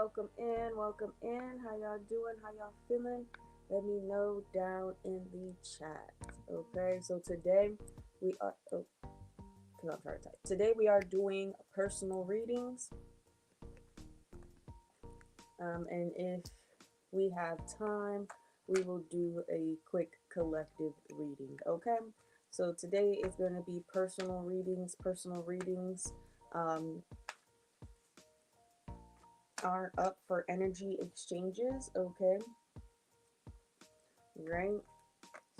welcome in, welcome in. How y'all doing? How y'all feeling? Let me know down in the chat. Okay, so today we are. Oh, cause I'm trying to type. Today we are doing personal readings. And if we have time, we will do a quick collective reading. Okay, so today is going to be personal readings. Personal readings. Um, are up for energy exchanges, okay? Right?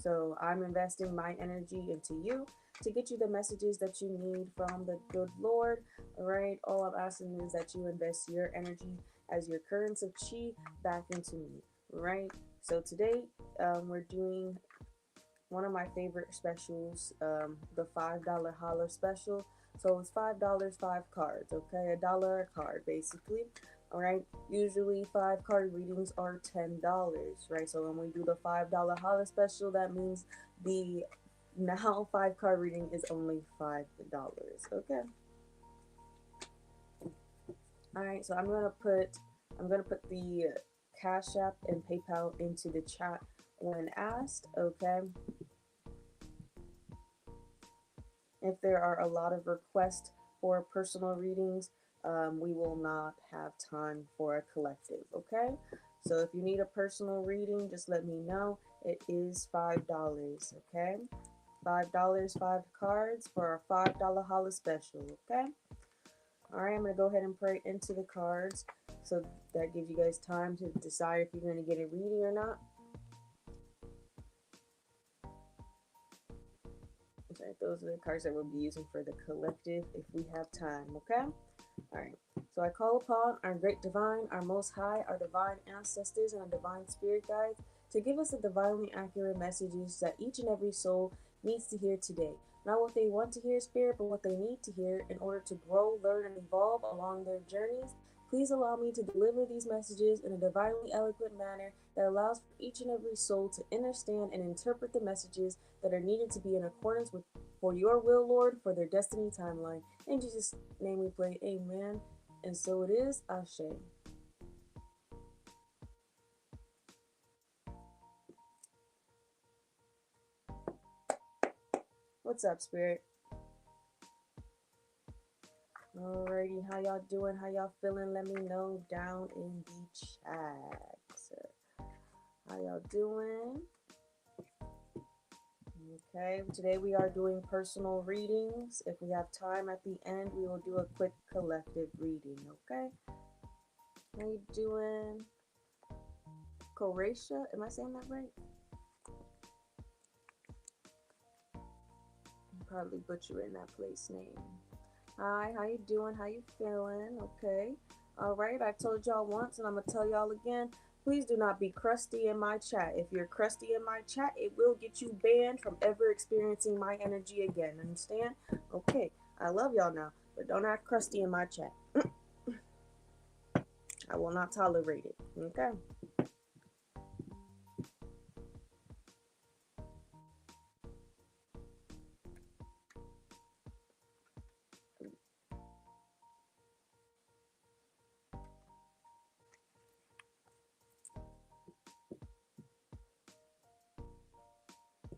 So I'm investing my energy into you to get you the messages that you need from the good Lord, all right? All I'm asking is that you invest your energy as your currents of chi back into me, right? So today we're doing one of my favorite specials, the $5 holler special. So it's $5, 5 cards, okay? $1 a card, basically. All right. Usually 5 card readings are $10, right? So when we do the $5 holler special, that means the now 5 card reading is only $5. Okay. All right. So I'm gonna put the Cash App and PayPal into the chat when asked. Okay. If there are a lot of requests for personal readings, we will not have time for a collective, okay? So if you need a personal reading, just let me know. It is $5, okay? $5, 5 cards for our $5 holla special, okay? All right, I'm going to go ahead and pray into the cards. So that gives you guys time to decide if you're going to get a reading or not. Okay, those are the cards that we'll be using for the collective if we have time, okay? Alright, so I call upon our great divine, our most high, our divine ancestors, and our divine spirit guides to give us the divinely accurate messages that each and every soul needs to hear today. Not what they want to hear, spirit, but what they need to hear in order to grow, learn, and evolve along their journeys. Please allow me to deliver these messages in a divinely eloquent manner that allows for each and every soul to understand and interpret the messages that are needed to be in accordance with for your will, Lord, for their destiny timeline. In Jesus' name we pray, amen. And so it is, Ashe. What's up, Spirit? Alrighty, how y'all doing? How y'all feeling? Let me know down in the chat. How y'all doing? Okay, today we are doing personal readings. If we have time at the end, we will do a quick collective reading, okay? How you doing? Koresha, am I saying that right? I'm probably butchering that place name. Hi, how you doing? How you feeling? Okay. All right, I told y'all once and I'm going to tell y'all again. Please do not be crusty in my chat. If you're crusty in my chat, it will get you banned from ever experiencing my energy again. Understand? Okay. I love y'all now, but don't act crusty in my chat. I will not tolerate it. Okay?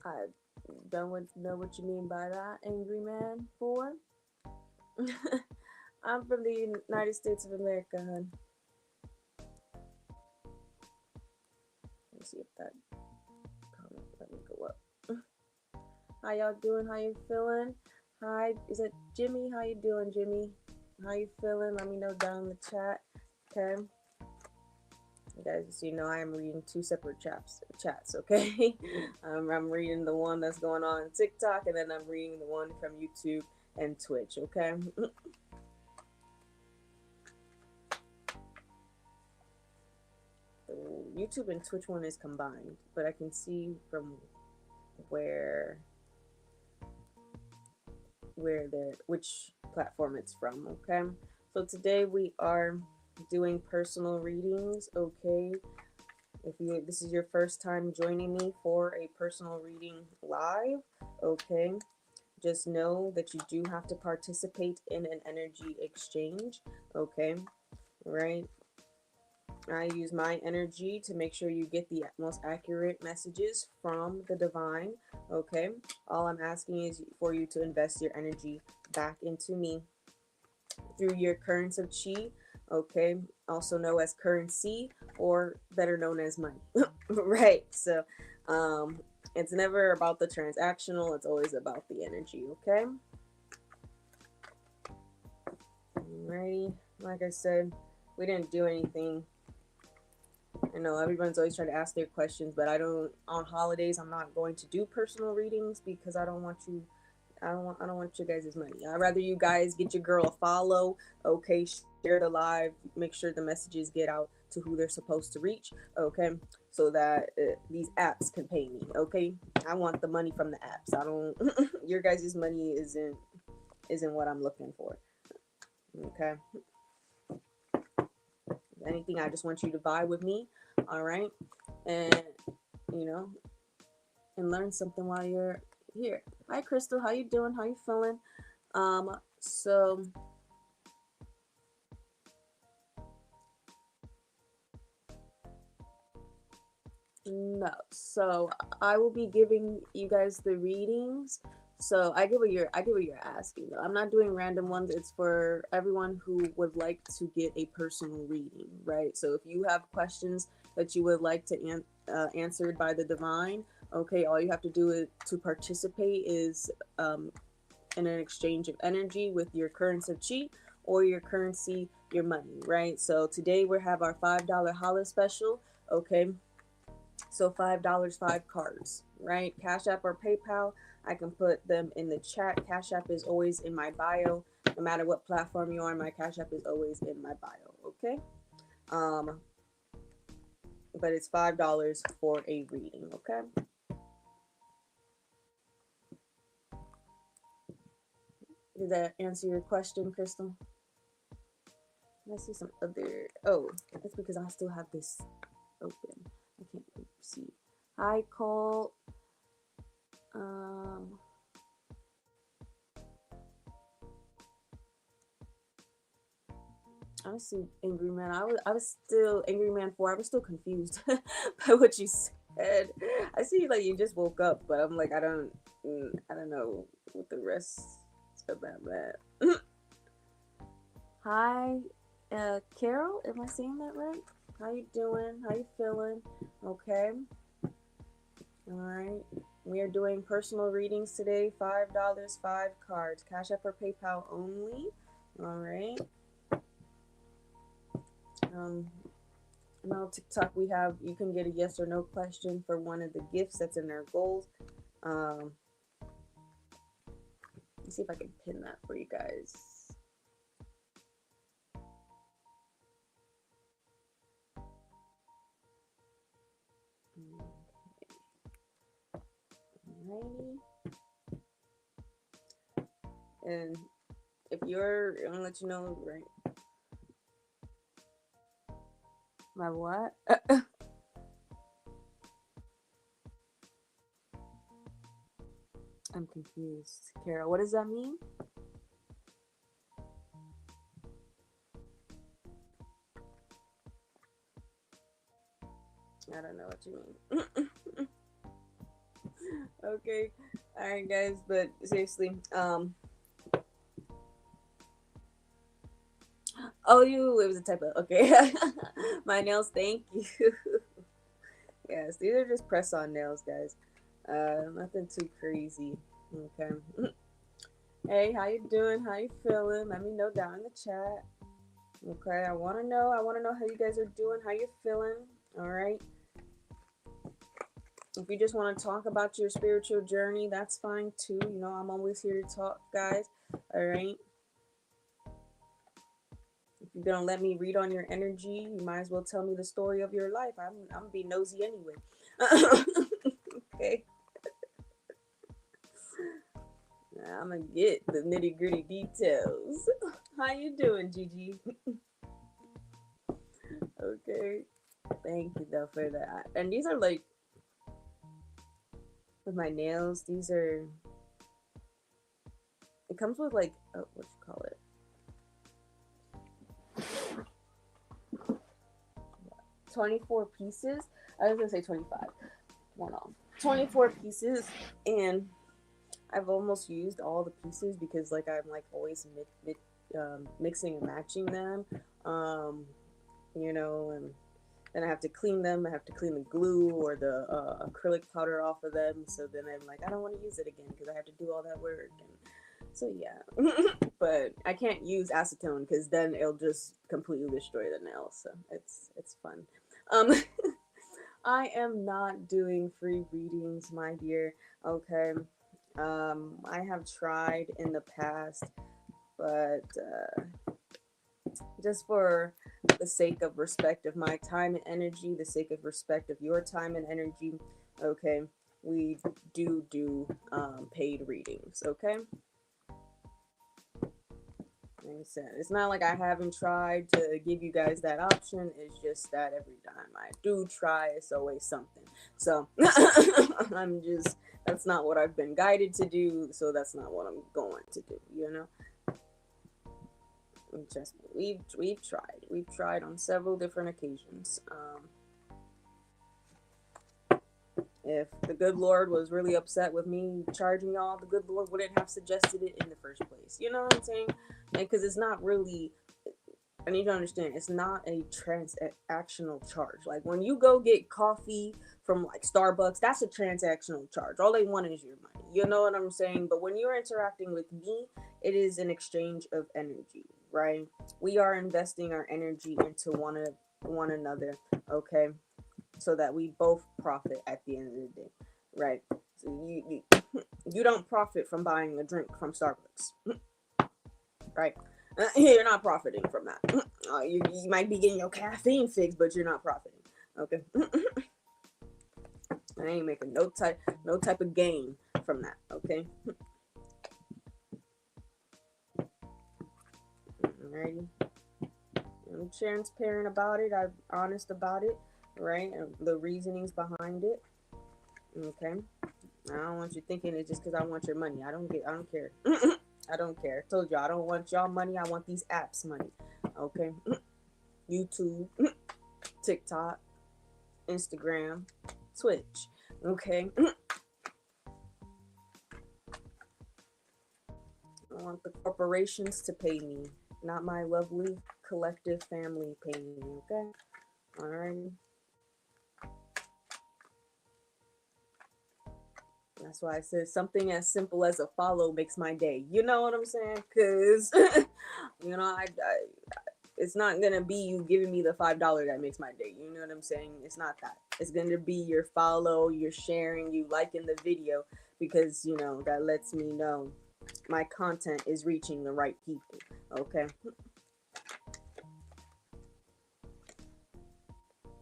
I don't know what you mean by that, angry man. For I'm from the United States of America, hun. Let me see if that comment let me go up. How y'all doing? How you feeling? Hi, is it Jimmy? How you doing, Jimmy? How you feeling? Let me know down in the chat. Okay. You guys, so you know I am reading two separate chats, okay? I'm reading the one that's going on TikTok, and then I'm reading the one from YouTube and Twitch, okay? The YouTube and Twitch one is combined, but I can see from where which platform it's from, okay? So today we are doing personal readings, okay? If this is your first time joining me for a personal reading live, okay? Just know that you do have to participate in an energy exchange, okay? Right? I use my energy to make sure you get the most accurate messages from the divine. Okay. All I'm asking is for you to invest your energy back into me through your currents of chi. Okay. Also known as currency, or better known as money. Right. So, it's never about the transactional, it's always about the energy. Okay. Alrighty. Like I said, we didn't do anything. I know everyone's always trying to ask their questions, but I don't. On holidays, I'm not going to do personal readings because I don't want you. I don't want you guys' money. I'd rather you guys get your girl a follow. Okay, share the live. Make sure the messages get out to who they're supposed to reach. Okay, so that these apps can pay me. Okay, I want the money from the apps. I don't. Your guys' money isn't what I'm looking for. Okay. If anything, I just want you to vibe with me. All right, and you know, and learn something while you're here. Hi, Crystal. How you doing? How you feeling? So no. So I will be giving you guys the readings. So I get what you're asking though. I'm not doing random ones. It's for everyone who would like to get a personal reading, right? So if you have questions that you would like to answered by the divine, okay, all you have to do to participate is in an exchange of energy with your currency of chi or your currency, your money, right? So today we have our $5 holiday special, okay? So $5, 5 cards, right? Cash App or PayPal, I can put them in the chat. Cash App is always in my bio. No matter what platform you're on, my Cash App is always in my bio, okay? Um, but it's $5 for a reading, okay? Did that answer your question, Crystal? Let's see some other. Oh, that's because I still have this open. I can't see. Hi, Cole. Um, I see Angry Man. I was still Angry Man 4. I was still confused by what you said. I see like you just woke up, but I'm like I don't know what the rest of that meant. Hi, Carol. Am I saying that right? How you doing? How you feeling? Okay. All right. We are doing personal readings today. $5, 5 cards. Cash App or PayPal only. All right. Now TikTok, we have you can get a yes or no question for one of the gifts that's in their goals. Um, let's see if I can pin that for you guys. Alrighty. And if you're, I'm gonna let you know, right? My what? I'm confused. Carol, what does that mean? I don't know what you mean. Okay. Alright guys, but seriously, oh, it was a typo. Okay. My nails, thank you. Yes, these are just press on nails, guys. Nothing too crazy. Okay. Hey, how you doing? How you feeling? Let me know down in the chat. Okay, I want to know. I want to know how you guys are doing. How you feeling? All right. If you just want to talk about your spiritual journey, that's fine too. You know, I'm always here to talk, guys. All right. If you're gonna let me read on your energy, you might as well tell me the story of your life. I'm gonna be nosy anyway. Okay. I'm gonna get the nitty gritty details. How you doing, Gigi? Okay. Thank you though for that. And these are like with my nails. These are. It comes with like what you call it? 24 pieces. I was gonna say 25. Hold on. 24 pieces, and I've almost used all the pieces because like I'm like always mixing and matching them. Um, and then I have to clean them. I have to clean the glue or the acrylic powder off of them. So then I'm like, I don't want to use it again because I have to do all that work. And so yeah, but I can't use acetone because then it'll just completely destroy the nail. So it's fun. Um, I am not doing free readings, my dear. Okay. I have tried in the past, but just for the sake of respect of my time and energy, the sake of respect of your time and energy, okay, we do paid readings, okay? Like I said, it's not like I haven't tried to give you guys that option. It's just that every time I do try, it's always something. So that's not what I've been guided to do. So that's not what I'm going to do. Just we've tried on several different occasions. If the good Lord was really upset with me charging y'all, the good Lord wouldn't have suggested it in the first place. You know what I'm saying? Because it's not really. I need to understand. It's not a transactional charge. Like when you go get coffee from like Starbucks, that's a transactional charge. All they want is your money. You know what I'm saying? But when you're interacting with me, it is an exchange of energy, right? We are investing our energy into one another. Okay, so that we both profit at the end of the day, right? So you don't profit from buying a drink from Starbucks, right? You're not profiting from that. You might be getting your caffeine fix, but you're not profiting. Okay, I ain't making no type of gain from that. Okay, alrighty. I'm transparent about it. I'm honest about it, right? And the reasonings behind it. Okay. I don't want you thinking it's just because I want your money. I don't care. I don't care. I told you I don't want y'all money. I want these apps money. Okay. YouTube, TikTok, Instagram, Twitch. Okay. I want the corporations to pay me, not my lovely collective family paying me. Okay. Alright. That's why I said something as simple as a follow makes my day. You know what I'm saying? Cause I it's not gonna be you giving me the $5 that makes my day. You know what I'm saying? It's not that. It's gonna be your follow, your sharing, you liking the video, because that lets me know my content is reaching the right people. Okay.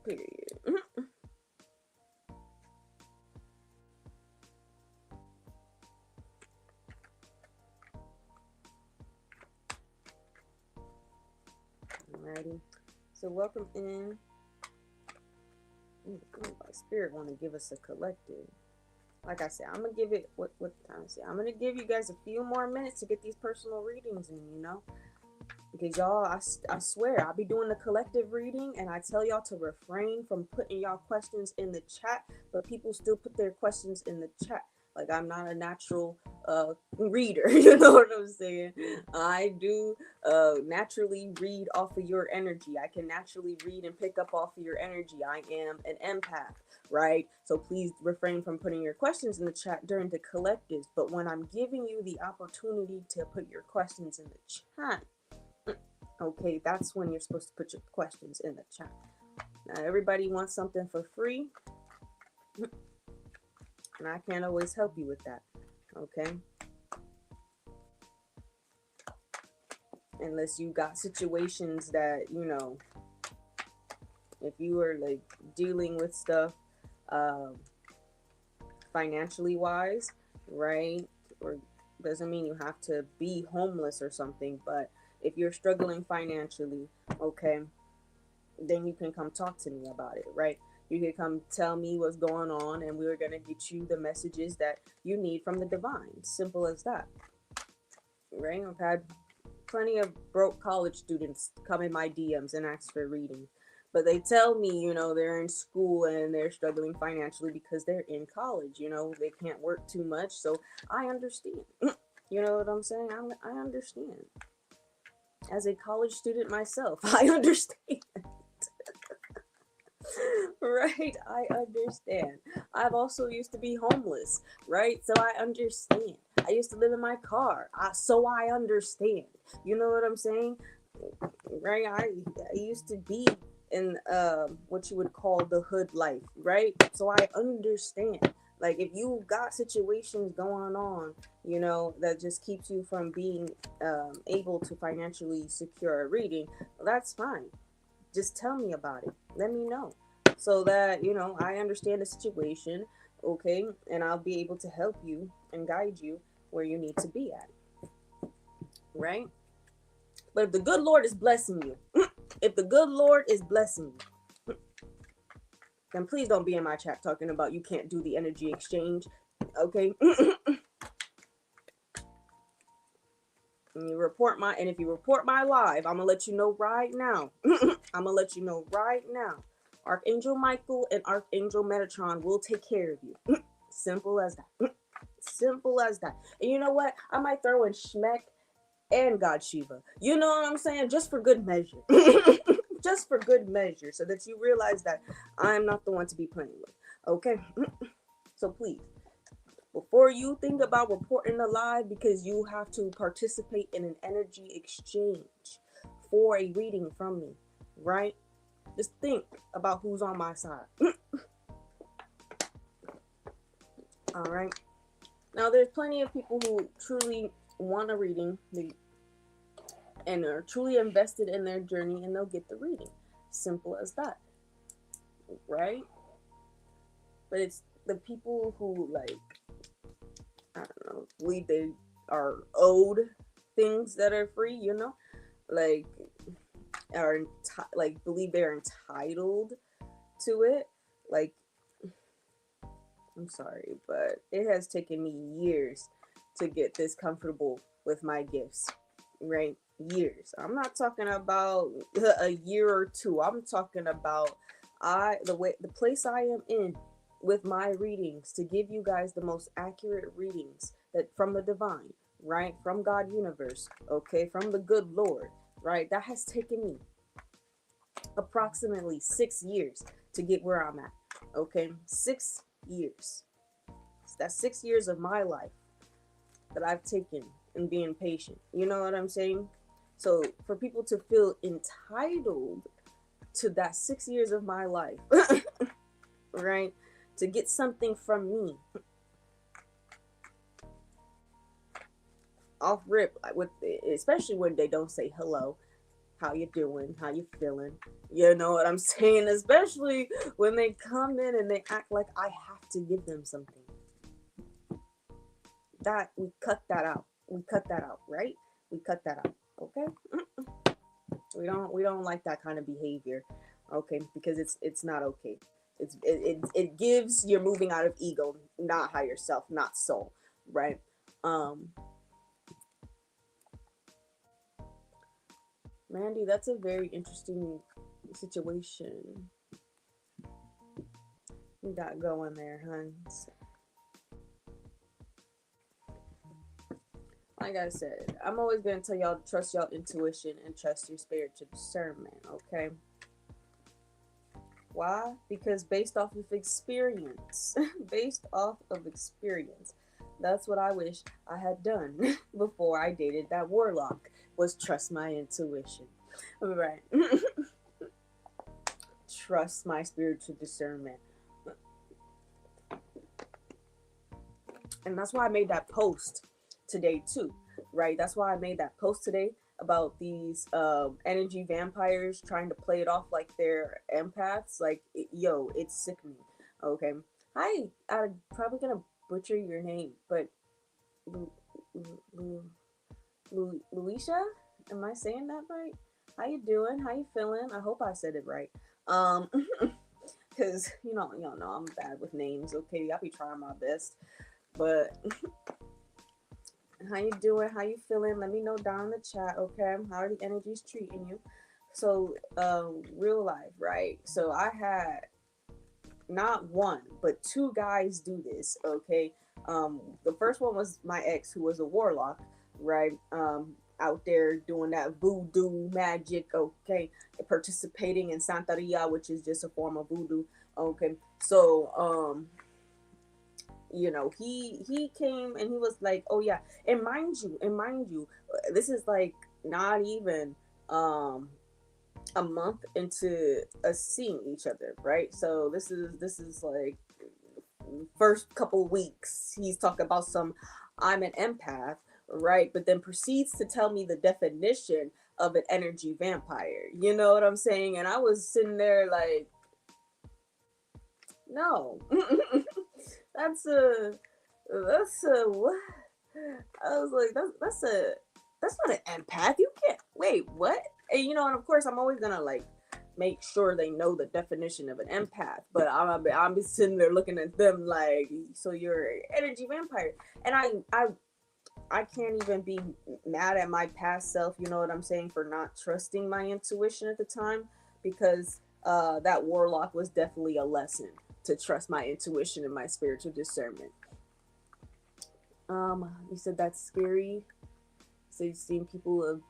Period. Alrighty. So welcome in. My spirit want to give us a collective. Like I said, I'm gonna give it what time is it? I'm gonna give you guys a few more minutes to get these personal readings in, because y'all, I swear, I'll be doing the collective reading, and I tell y'all to refrain from putting y'all questions in the chat, but people still put their questions in the chat. Like I'm not a natural reader, you know what I'm saying? I do naturally read off of your energy. I can naturally read and pick up off of your energy. I am an empath, right? So please refrain from putting your questions in the chat during the collectives. But when I'm giving you the opportunity to put your questions in the chat, okay, that's when you're supposed to put your questions in the chat. Now, everybody wants something for free, and I can't always help you with that, okay? Unless you got situations that, if you are like dealing with stuff financially wise, right? Or doesn't mean you have to be homeless or something, but if you're struggling financially, okay, then you can come talk to me about it, right? You can come tell me what's going on, and we're going to get you the messages that you need from the divine. Simple as that, right? I've had plenty of broke college students come in my DMs and ask for reading, But they tell me, they're in school and they're struggling financially because they're in college. They can't work too much. So I understand. You know what I'm saying? I understand. As a college student myself, I understand. Right? I understand. I've also used to be homeless, right? So I understand. I used to live in my car, so I understand. You know what I'm saying? Right? I used to be in what you would call the hood life, right? So I understand. Like if you got situations going on, that just keeps you from being able to financially secure a reading, well, that's fine. Just tell me about it. Let me know so that I understand the situation, okay, and I'll be able to help you and guide you where you need to be at, right? But if the good Lord is blessing you, if the good Lord is blessing you, then please don't be in my chat talking about you can't do the energy exchange, okay? And if you report my live, I'm gonna let you know right now. I'm gonna let you know right now. Archangel Michael and Archangel Metatron will take care of you. Simple as that. Simple as that. And you know what? I might throw in Shmek and God Shiva. You know what I'm saying? Just for good measure. Just for good measure, so that you realize that I'm not the one to be playing with. Okay? So please, before you think about reporting the live, because you have to participate in an energy exchange for a reading from me, right? Just think about who's on my side. All right. Now, there's plenty of people who truly want a reading and are truly invested in their journey, and they'll get the reading. Simple as that, right? But it's the people who, like, I don't know, believe they are owed things that are free, like like believe they're entitled to it. Like, I'm sorry, but it has taken me years to get this comfortable with my gifts, right? Years. I'm not talking about a year or two. I'm talking about the place I am in with my readings to give you guys the most accurate readings that from the divine, right? From God universe, okay? From the good Lord, right? That has taken me approximately 6 years to get where I'm at. Okay? 6 years. That's 6 years of my life that I've taken in being patient. You know what I'm saying? So for people to feel entitled to that 6 years of my life, right? To get something from me off rip, especially when they don't say hello, how you doing, how you feeling, you know what I'm saying? Especially when they come in and they act like I have to give them something. That we cut that out. We cut that out, right? We cut that out. Okay? We don't like that kind of behavior. Okay? Because it's not okay. It gives you're moving out of ego, not higher self, not soul, right? Mandy, that's a very interesting situation you got going there, hun. Like I said, I'm always going to tell y'all to trust y'all intuition and trust your spiritual discernment, okay? Why? Because based off of experience, based off of experience, that's what I wish I had done before I dated that warlock, was trust my intuition. Right. Trust my spiritual discernment. And that's why I made that post today too, right? That's why I made that post today about these energy vampires trying to play it off like they're empaths. Like, yo, it's sickening. Okay. Hi, I'm probably gonna butcher your name, but Luisha? Am I saying that right? How you doing? How you feeling? I hope I said it right. Because y'all know I'm bad with names. Okay, I'll be trying my best, but how you doing? How you feeling? Let me know down in the chat, okay? How are the energies treating you? So real life, right? So I had not one but two guys do this. Okay, the first one was my ex, who was a warlock, right? Out there doing that voodoo magic. Okay, participating in Santeria, which is just a form of voodoo. Okay, so he came and he was like, oh yeah, and mind you, this is like not even um a month into us seeing each other, right? So this is like first couple weeks he's talking about some I'm an empath, right? But then proceeds to tell me the definition of an energy vampire. You know what I'm saying? And I was sitting there like, no. That's a what? I was like, that's not an empath. You can't wait, what? And and of course I'm always gonna like make sure they know the definition of an empath. But I'm sitting there looking at them like, so you're an energy vampire, and I can't even be mad at my past self. You know what I'm saying, for not trusting my intuition at the time, because that warlock was definitely a lesson to trust my intuition and my spiritual discernment. You said that's scary. So you've seen people of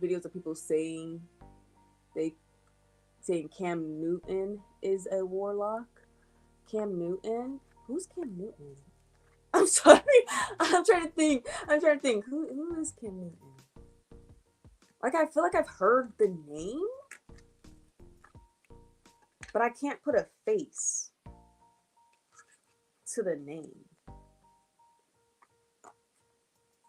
videos of people they saying Cam Newton is a warlock. Cam Newton? Who's Cam Newton? I'm sorry. I'm trying to think. Who is Cam Newton? Like, I feel like I've heard the name, but I can't put a face to the name.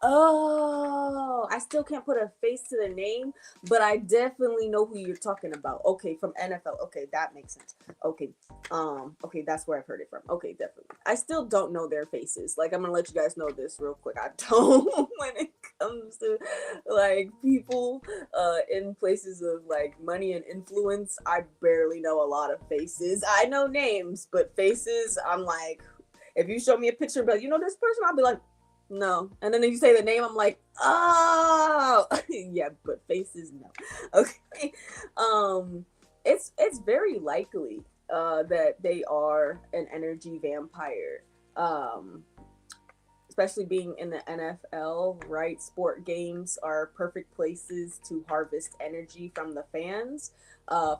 Oh, I still can't put a face to the name, but I definitely know who you're talking about. Okay, from NFL. Okay, that makes sense. Okay, okay, that's where I've heard it from. Okay, definitely. I still don't know their faces. Like, I'm gonna let you guys know this real quick. I don't when it comes to like people in places of like money and influence. I barely know a lot of faces. I know names, but faces, I'm like, if you show me a picture, but this person, I'll be like, no. And then you say the name, I'm like, oh, yeah, but faces, no. Okay. It's very likely that they are an energy vampire. Especially being in the NFL, right? Sport games are perfect places to harvest energy from the fans,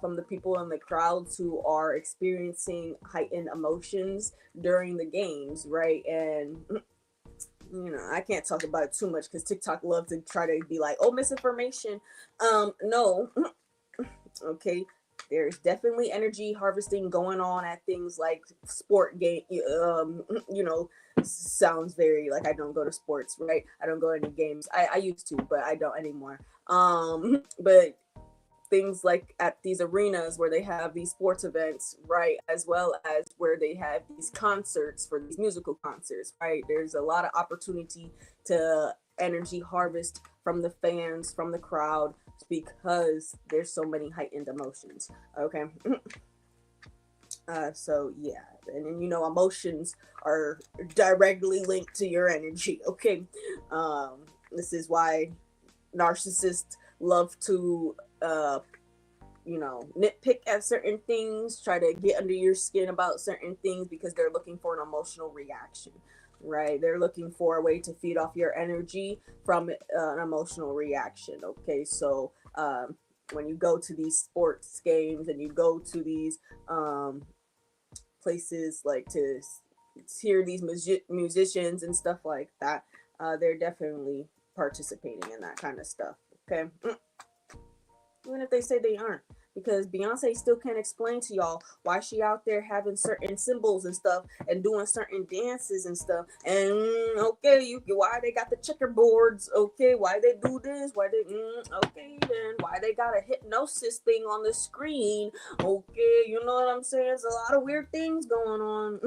from the people in the crowds who are experiencing heightened emotions during the games, right? And I can't talk about it too much because TikTok loves to try to be like, oh, misinformation. No. Okay. There's definitely energy harvesting going on at things like sport game. Sounds very like I don't go to sports, right? I don't go to any games. I used to, but I don't anymore. But things like at these arenas where they have these sports events, right, as well as where they have these concerts for these musical concerts, right? There's a lot of opportunity to energy harvest from the fans, from the crowd, because there's so many heightened emotions. Okay. So yeah, and emotions are directly linked to your energy. Okay. This is why narcissists love to nitpick at certain things, try to get under your skin about certain things, because they're looking for an emotional reaction, right? They're looking for a way to feed off your energy from an emotional reaction. Okay, so when you go to these sports games and you go to these places like to hear these musicians and stuff like that, they're definitely participating in that kind of stuff. Okay. Even if they say they aren't, because Beyonce still can't explain to y'all why she out there having certain symbols and stuff and doing certain dances and stuff. And okay, why they got the checkerboards? Okay, why they do this? Why they okay then? Why they got a hypnosis thing on the screen? Okay, you know what I'm saying? There's a lot of weird things going on.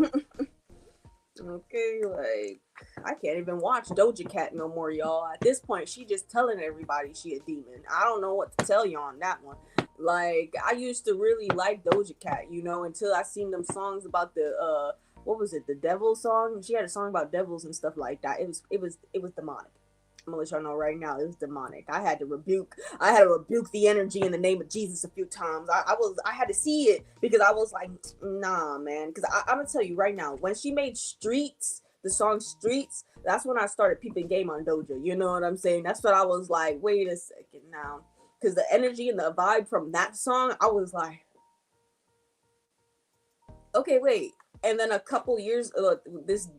Okay, like I can't even watch Doja Cat no more, y'all. At this point, she just telling everybody she a demon. I don't know what to tell you on that one. Like, I used to really like Doja Cat, until I seen them songs about the what was it, the devil song? She had a song about devils and stuff like that. It was demonic. I'm gonna let y'all know right now, it was demonic. I had to rebuke the energy in the name of Jesus a few times. I had to see it because I was like, nah, man. Because I'm gonna tell you right now, when she made Streets, the song Streets, that's when I started peeping game on Doja. You know what I'm saying? That's what I was like, wait a second now. Because the energy and the vibe from that song, I was like, okay, wait. And then a couple years, this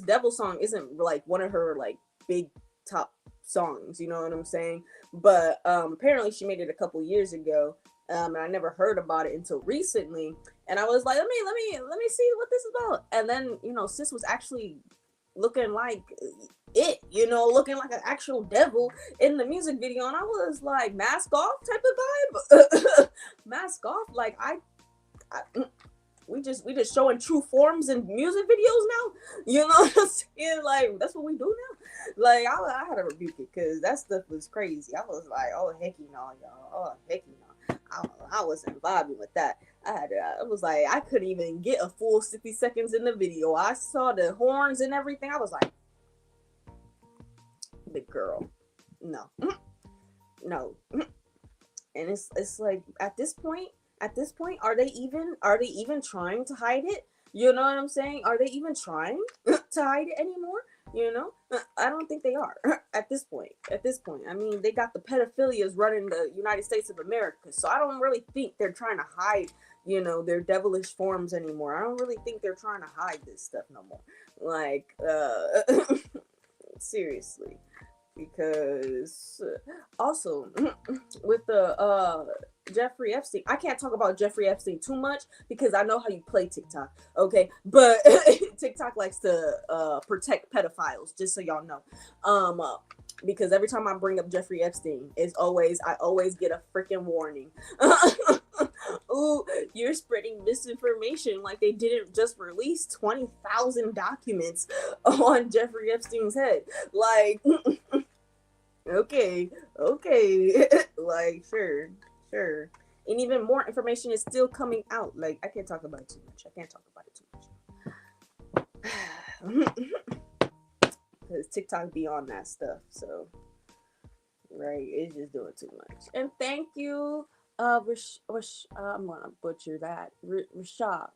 devil song isn't like one of her like big top songs, you know what I'm saying? But apparently she made it a couple years ago, and I never heard about it until recently. And I was like, let me see what this is about. And then sis was actually looking like looking like an actual devil in the music video, and I was like, mask off type of vibe, mask off. Like I we just showing true forms in music videos now. You know what I'm saying? Like that's what we do now. Like I had to rebuke it because that stuff was crazy. I was like, oh hecky no, y'all. Oh hecky no. I wasn't vibing with that. I was like, I couldn't even get a full 60 seconds in the video. I saw the horns and everything. I was like, big girl, no, no. And it's like at this point are they even trying to hide it? You know what I'm saying? Are they even trying to hide it anymore? I don't think they are. At this point, I mean, they got the pedophilias running the United States of America, so I don't really think they're trying to hide their devilish forms anymore. I don't really think they're trying to hide this stuff no more. Like seriously. Because also with the Jeffrey Epstein, I can't talk about Jeffrey Epstein too much because I know how you play TikTok, okay? But TikTok likes to protect pedophiles, just so y'all know. Because every time I bring up Jeffrey Epstein, I always get a freaking warning. Ooh, you're spreading misinformation, like they didn't just release 20,000 documents on Jeffrey Epstein's head. Like okay, okay. Like sure. And even more information is still coming out. Like I can't talk about it too much. I can't talk about it too much. Because TikTok be on that stuff. So right, it's just doing too much. And thank you, I'm gonna butcher that. Rashad.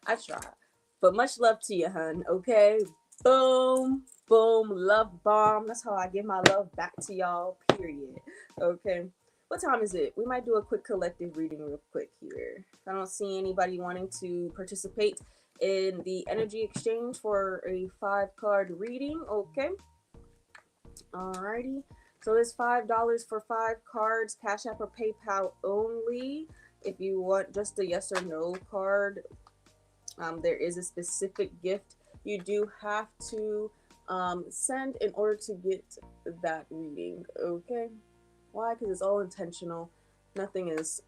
I try. But much love to you, hun. Okay. Boom, boom, love bomb. That's how I give my love back to y'all. Period. Okay. What time is it? We might do a quick collective reading real quick here. I don't see anybody wanting to participate in the energy exchange for a 5 card reading. Okay. Alrighty. So it's $5 for 5 cards, Cash App or PayPal only. If you want just a yes or no card, there is a specific gift you do have to send in order to get that reading. Okay. Why? Because it's all intentional. Nothing is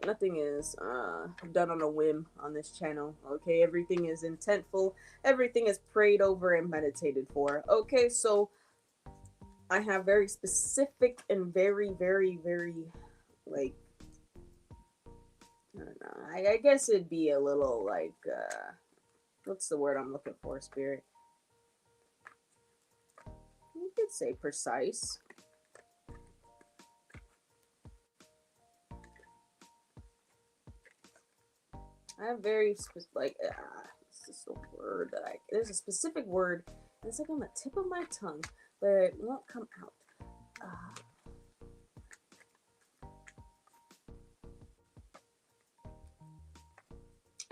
done on a whim on this channel. Okay, everything is intentful. Everything is prayed over and meditated for. Okay, so I have very specific and very, very, very, like, I don't know. I guess it'd be a little like, what's the word I'm looking for, Spirit? You could say precise. I have very like, it's just a word that there's a specific word. It's like on the tip of my tongue, but it won't come out.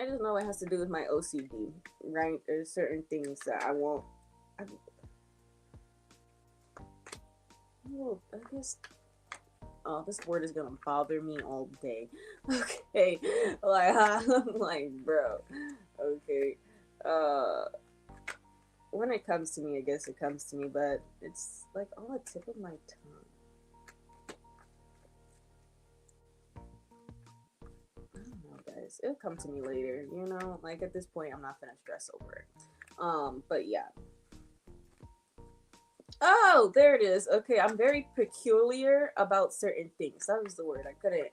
I just know it has to do with my OCD, right? There's certain things that I won't. I guess. Oh, this word is gonna bother me all day. Okay, like I'm like, bro. Okay, when it comes to me, I guess it comes to me, but it's like on the tip of my tongue. I don't know, guys. It'll come to me later. Like at this point, I'm not gonna stress over it. But yeah. Oh, there it is. Okay, I'm very peculiar about certain things. That was the word. I couldn't.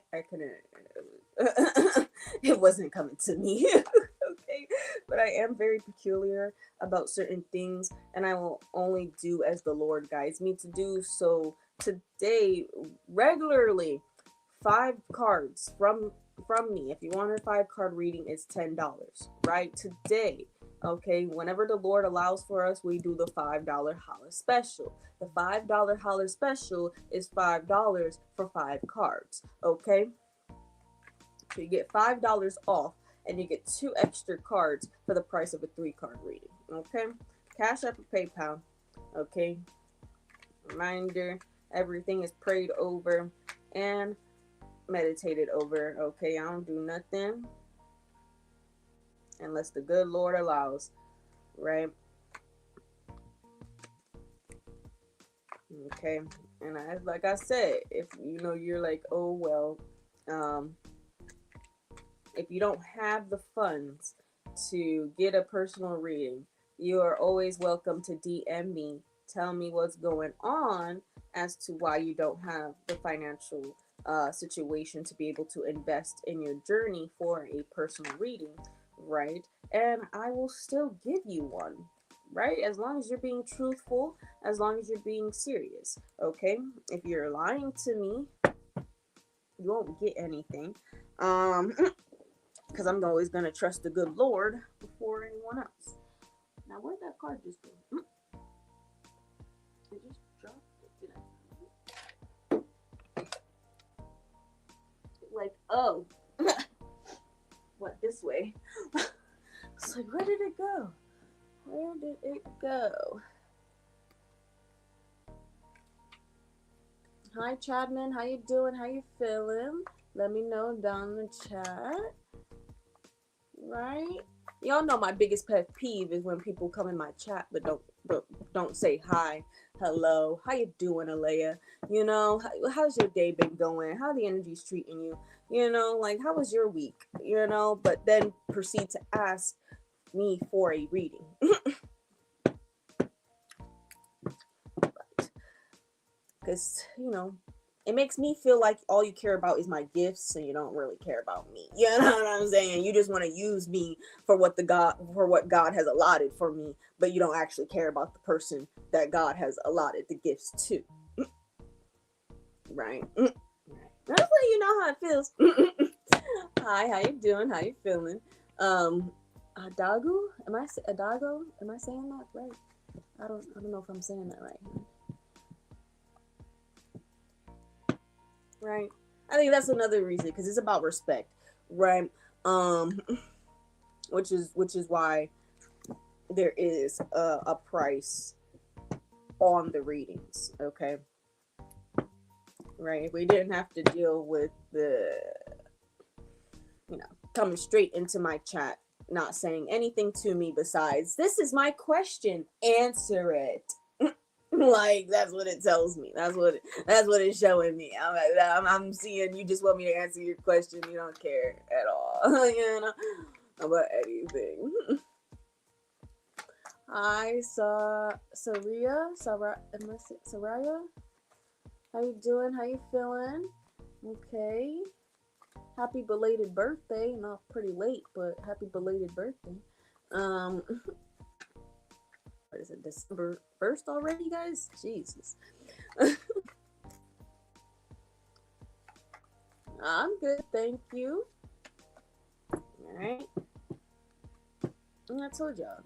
It wasn't coming to me. Okay, but I am very peculiar about certain things, and I will only do as the Lord guides me to do. So today, regularly, 5 cards from me. If you want a 5 card reading, it's $10, right? Today, okay, whenever the Lord allows for us, we do the $5 holler special. The $5 holler special is $5 for 5 cards, okay? So you get $5 off, and you get 2 extra cards for the price of a 3 card reading, okay? Cash App or PayPal, okay? Reminder, everything is prayed over and meditated over, okay? I don't do nothing unless the good Lord allows, right? Okay, and like I said, if you're like, oh well, if you don't have the funds to get a personal reading, you are always welcome to DM me. Tell me what's going on as to why you don't have the financial situation to be able to invest in your journey for a personal reading, right? And I will still give you one, right? As long as you're being truthful, as long as you're being serious, okay? If you're lying to me, you won't get anything. Because I'm always going to trust the good Lord before anyone else. Now, where'd that card just go? I just dropped it. Like, oh. What, this way? It's like, where did it go? Where did it go? Hi, Chadman. How you doing? How you feeling? Let me know down in the chat. Right? Y'all know my biggest pet peeve is when people come in my chat but don't say hi, hello, how you doing, Alea? How's your day been going? How the energy's treating you? Like, how was your week? But then proceed to ask me for a reading. Because it makes me feel like all you care about is my gifts, and you don't really care about me. You know what I'm saying? You just want to use me for what God has allotted for me, but you don't actually care about the person that God has allotted the gifts to. Right? That's letting you know how it feels. Hi, how you doing? How you feeling? Adagu? Adago? Am I saying that right? I don't know if I'm saying that right. Right? I think that's another reason, because it's about respect, right? Which is why there is a price on the readings, okay? Right? If we didn't have to deal with the coming straight into my chat, not saying anything to me besides, this is my question, answer it. Like, that's what it tells me. That's what it's showing me. I'm seeing you just want me to answer your question. You don't care at all, about anything. Hi, Saraya. How you doing? How you feeling? Okay. Happy belated birthday. Not pretty late, but happy belated birthday. What is it, December 1st already, guys? Jesus. I'm good, thank you. Alright. And I told y'all.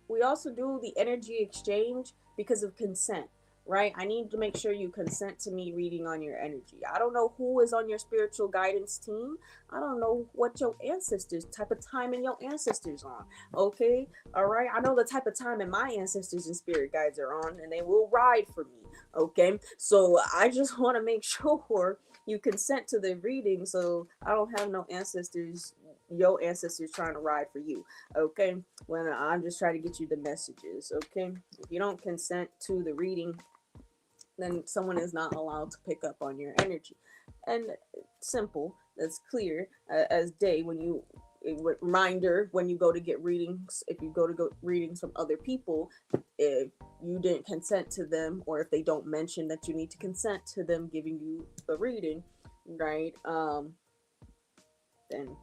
We also do the energy exchange because of consent, right? I need to make sure you consent to me reading on your energy. I don't know who is on your spiritual guidance team. I don't know what your ancestors, type of time in your ancestors on. Okay? All right? I know the type of time in my ancestors and spirit guides are on, and they will ride for me. Okay? So I just want to make sure you consent to the reading, so I don't have no your ancestors trying to ride for you. Okay? When I'm just trying to get you the messages. Okay? If you don't consent to the reading, then someone is not allowed to pick up on your energy. And simple, that's clear as day. Reminder, when you go to get readings, if you go readings from other people, if you didn't consent to them, or if they don't mention that you need to consent to them giving you a reading, right, then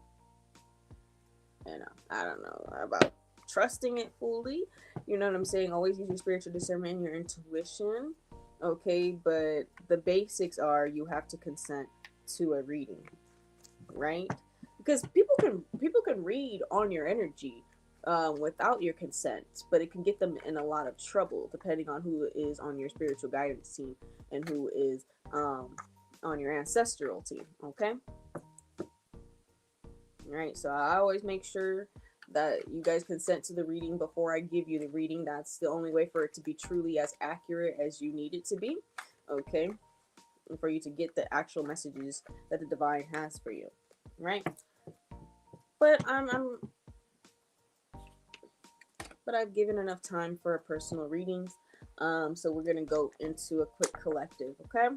you know, I don't know about trusting it fully. You know what I'm saying? Always use your spiritual discernment and your intuition. Okay, but the basics are you have to consent to a reading, right? Because people can read on your energy without your consent, but it can get them in a lot of trouble depending on who is on your spiritual guidance team and who is on your ancestral team. Okay, right? So I always make sure that you guys consent to the reading before I give you the reading. That's the only way for it to be truly as accurate as you need it to be. Okay, and for you to get the actual messages that the divine has for you, right? But but I've given enough time for personal readings. So we're gonna go into a quick collective, okay?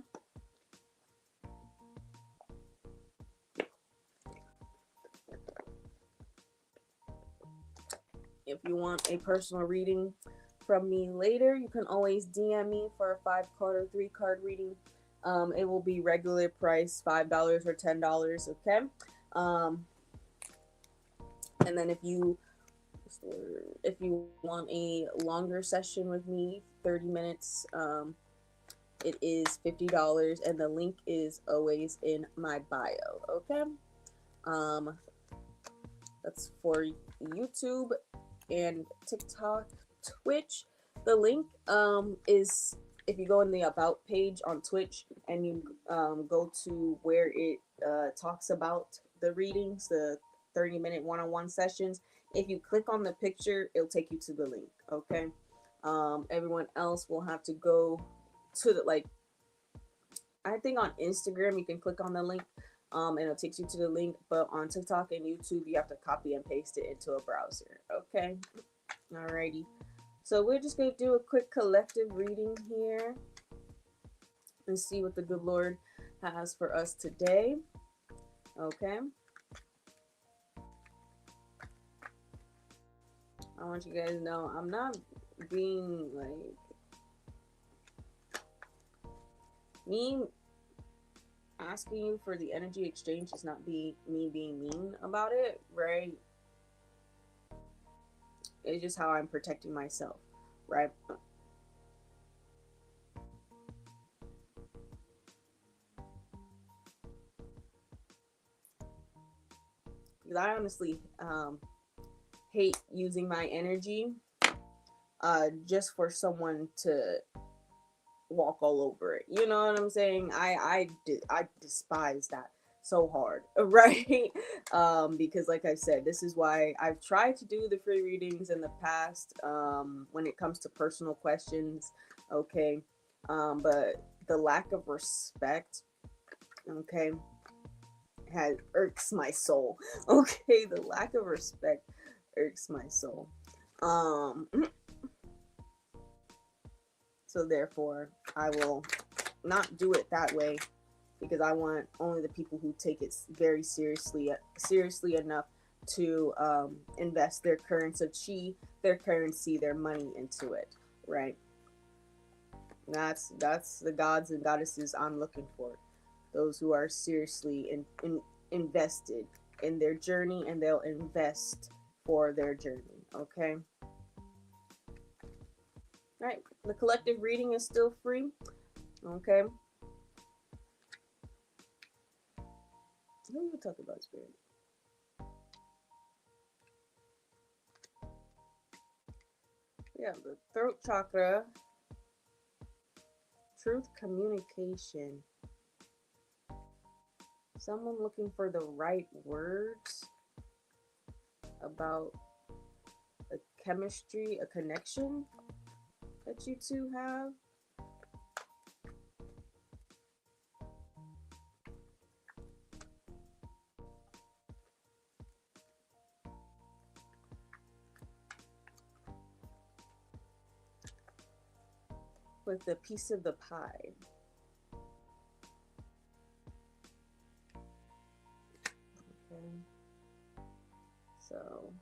If you want a personal reading from me later, you can always DM me for a 5 card or 3 card reading. It will be regular price, $5 or $10, okay? Um, and then if you want a longer session with me, 30 minutes, it is $50, and the link is always in my bio. Okay, um, that's for YouTube and TikTok, Twitch. The link is if you go in the about page on Twitch and you go to where it talks about the readings, the 30-minute one-on-one sessions. If you click on the picture, it'll take you to the link. Okay. Everyone else will have to go to the like I think on Instagram you can click on the link and it'll take you to the link, but on TikTok and YouTube you have to copy and paste it into a browser. Okay. Alrighty. So we're just gonna do a quick collective reading here and see what the good Lord has for us today. Okay. I want you guys to know I'm not being like me asking you for the energy exchange is not me being mean about it, right? It's just how I'm protecting myself, right? Because I honestly hate using my energy just for someone to walk all over it. You know what I'm saying? I despise that so hard, right? Because like I said, this is why I've tried to do the free readings in the past when it comes to personal questions, okay? But the lack of respect, okay, has irks my soul. Okay, the lack of respect irks my soul. Um so therefore I will not do it that way because I want only the people who take it very seriously enough to invest their currency of chi, their currency, their money into it, right? That's the gods and goddesses I'm looking for. Those who are seriously invested in their journey and they'll invest for their journey. Okay. All right. The collective reading is still free. Okay. Who are we talking about, spirit? Yeah, the throat chakra, truth communication. Someone looking for the right words about a chemistry, a connection that you two have. With a piece of the pie. Okay. So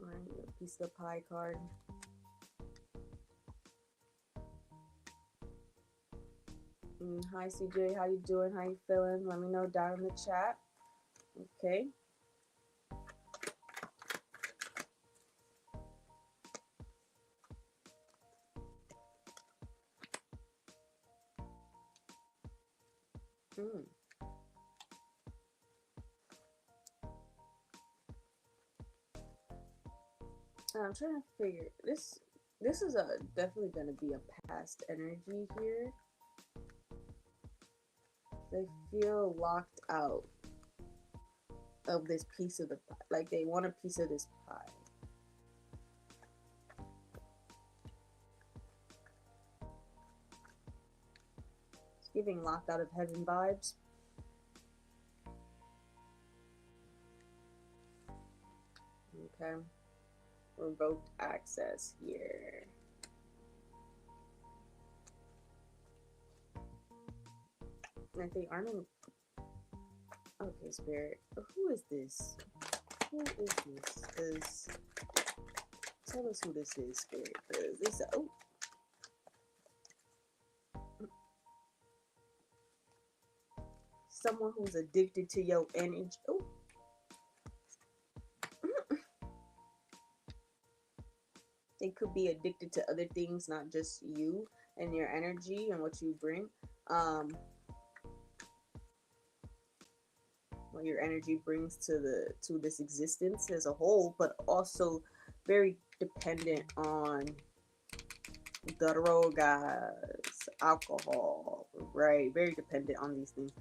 right, a piece of the pie card. Hi CJ, how you doing? How you feeling? Let me know down in the chat. Okay. Mm. I'm trying to figure this. This is definitely gonna be a past energy here. They feel locked out of this piece of the pie. Like they want a piece of this pie. It's giving locked out of heaven vibes. Okay. Revoked access here. And if they aren't in. Okay, Spirit. Who is this? Who is this? Cause tell us who this is, Spirit. Cause this. Oh. Someone who's addicted to your energy. Oh. They could be addicted to other things, not just you and your energy and what you bring. What your energy brings to this existence as a whole, but also very dependent on drogas, alcohol, right? Very dependent on these things.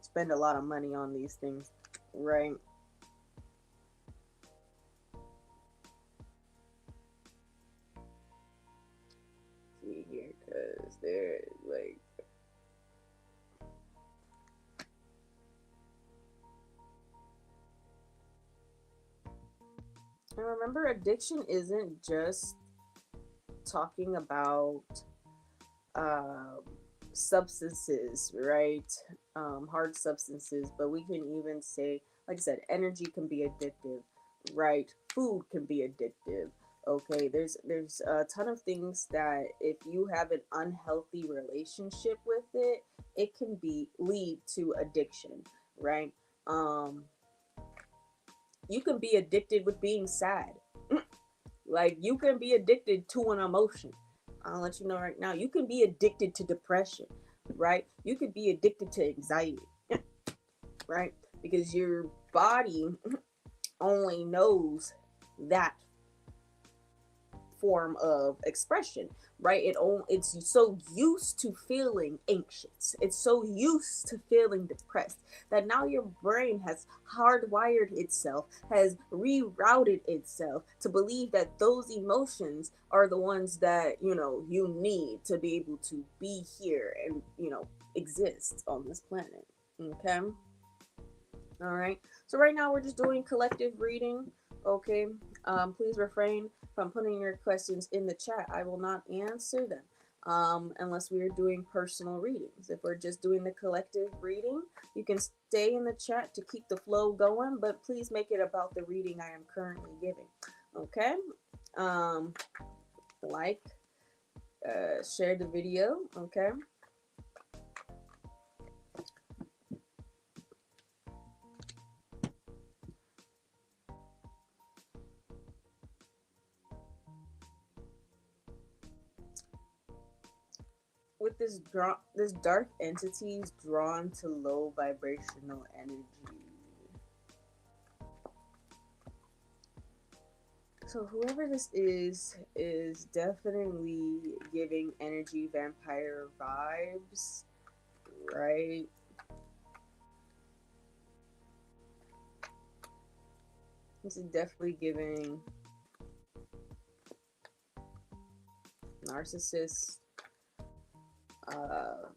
Spend a lot of money on these things, right? See here, cause they're like. And remember, addiction isn't just talking about um, substances, right? Hard substances, but we can even say, like I said, energy can be addictive, right? Food can be addictive. Okay, there's a ton of things that if you have an unhealthy relationship with it, it can be lead to addiction, right? Um, you can be addicted with being sad. Like you can be addicted to an emotion. I'll let you know right now. You can be addicted to depression, right? You could be addicted to anxiety, right? Because your body only knows that form of expression, right? It's so used to feeling anxious, it's so used to feeling depressed, that now your brain has hardwired itself, has rerouted itself to believe that those emotions are the ones that you need to be able to be here and exist on this planet. Okay. All right. So right now we're just doing collective reading. Okay. Please refrain from putting your questions in the chat. I will not answer them unless we are doing personal readings. If we're just doing the collective reading, you can stay in the chat to keep the flow going, but please make it about the reading I am currently giving. Okay. Um, like, share the video. Okay. With this dark entity is drawn to low vibrational energy. So whoever this is definitely giving energy vampire vibes, right? This is definitely giving narcissist, uh,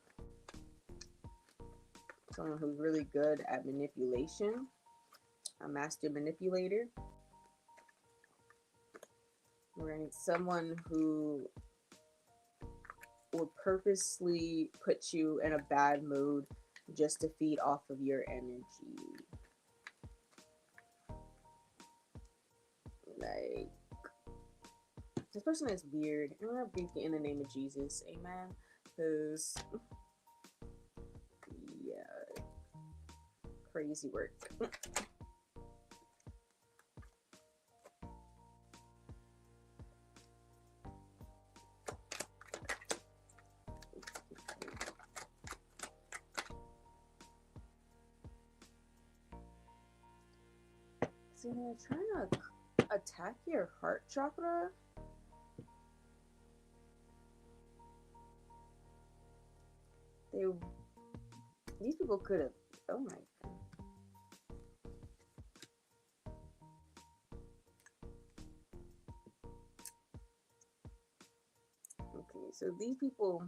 someone who's really good at manipulation, a master manipulator, right? Someone who will purposely put you in a bad mood just to feed off of your energy. Like, this person is weird. I'm gonna rebuke it in the name of Jesus. Amen. Because, yeah, crazy work. See, they're trying to attack your heart chakra. They, these people could have. Oh my god. Okay, so these people.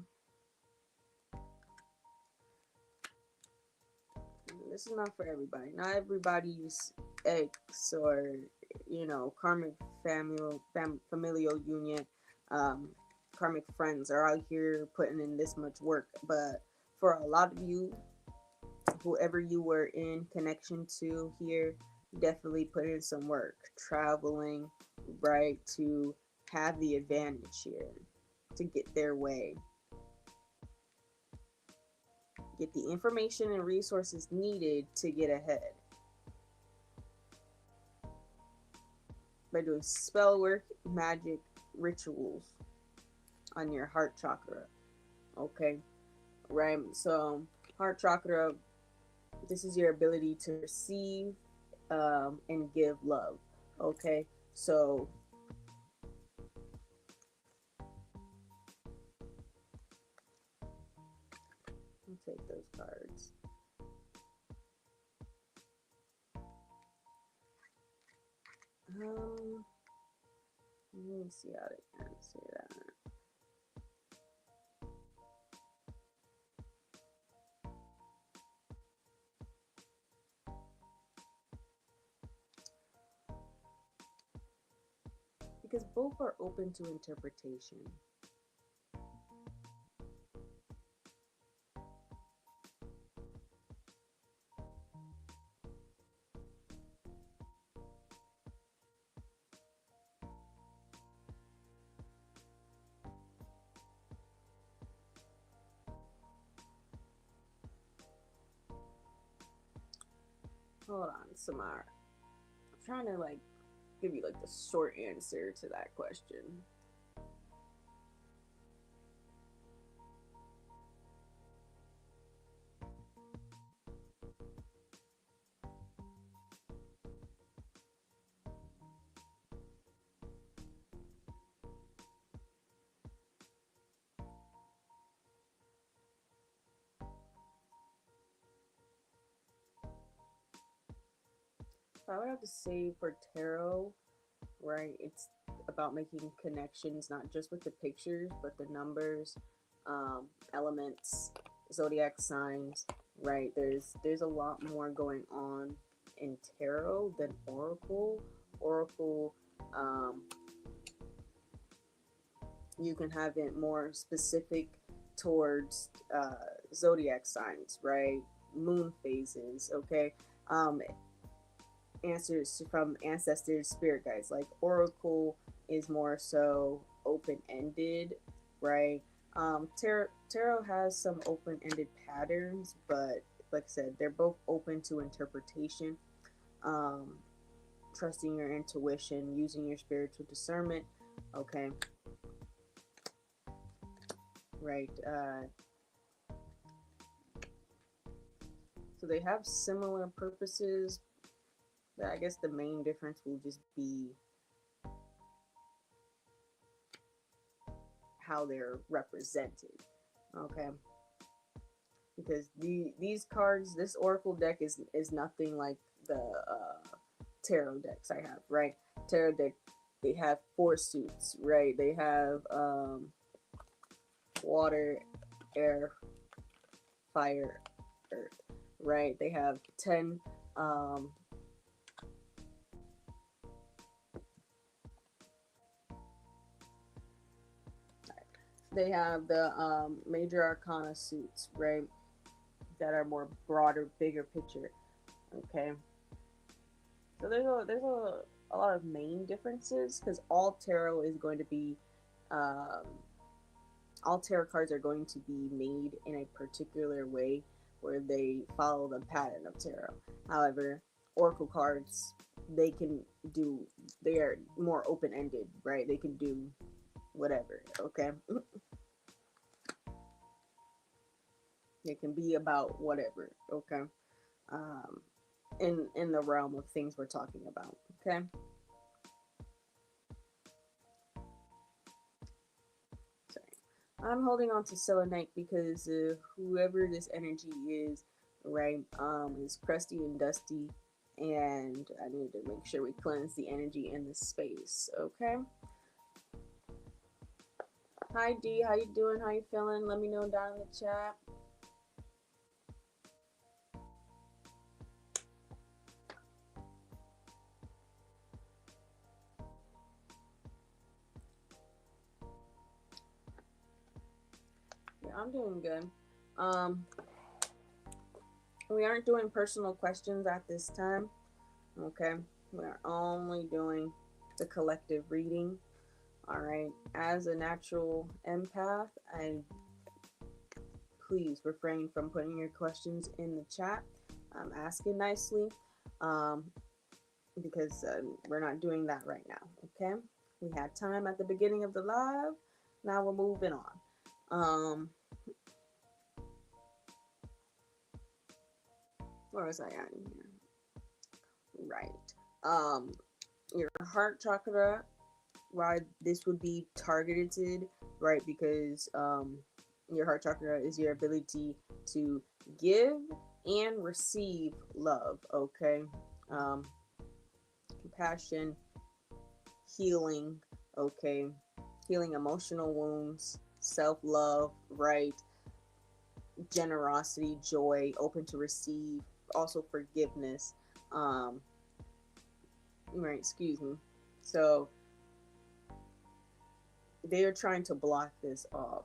This is not for everybody. Not everybody's ex or karmic familial union, um, karmic friends are out here putting in this much work. But for a lot of you, whoever you were in connection to here, definitely put in some work, traveling, right, to have the advantage here, to get their way, get the information and resources needed to get ahead by doing spell work, magic, rituals on your heart chakra. Okay, right? So, heart chakra, this is your ability to receive and give love. Okay, so I'll take those cards. Let me see how to answer that. Because both are open to interpretation. Hold on, Samar. I'm trying to give you the short answer to that question. I would have to say for tarot, right? It's about making connections, not just with the pictures, but the numbers, elements, zodiac signs, right? There's a lot more going on in tarot than oracle. Oracle, um, you can have it more specific towards zodiac signs, right? Moon phases, okay? Um, Answers from ancestors, spirit guides. Like oracle is more so open ended, right? Tarot has some open ended patterns, but like I said, they're both open to interpretation. Um, Trusting your intuition, using your spiritual discernment. Okay, right. So they have similar purposes, but I guess the main difference will just be how they're represented. Okay, because these cards, this oracle deck is nothing like the tarot decks I have. Right, tarot deck, they have four suits. Right, they have water, air, fire, earth. Right, they have 10 um, they have the major arcana suits, right? That are more broader, bigger picture. Okay, so there's a lot of main differences because all tarot is going to be um, all tarot cards are going to be made in a particular way where they follow the pattern of tarot. However, oracle cards, they can do, they are more open-ended, right? They can do whatever, okay? It can be about whatever, okay? Um, in the realm of things we're talking about, okay? I'm holding on to selenite because whoever this energy is, right, is crusty and dusty, and I need to make sure we cleanse the energy in the space. Okay. Hi D, how you doing? How you feeling? Let me know down in the chat. Yeah, I'm doing good. We aren't doing personal questions at this time. Okay, we're only doing the collective reading. All right. As a natural empath, please refrain from putting your questions in the chat. Asking nicely, um, because we're not doing that right now. Okay. We had time at the beginning of the live. Now we're moving on. Where was I at in here? Right. Your heart chakra, why this would be targeted, right? Because your heart chakra is your ability to give and receive love, okay? Um, compassion, healing, okay? Healing emotional wounds, self love, right? Generosity, joy, open to receive, also forgiveness. Um, right, excuse me. So they are trying to block this off.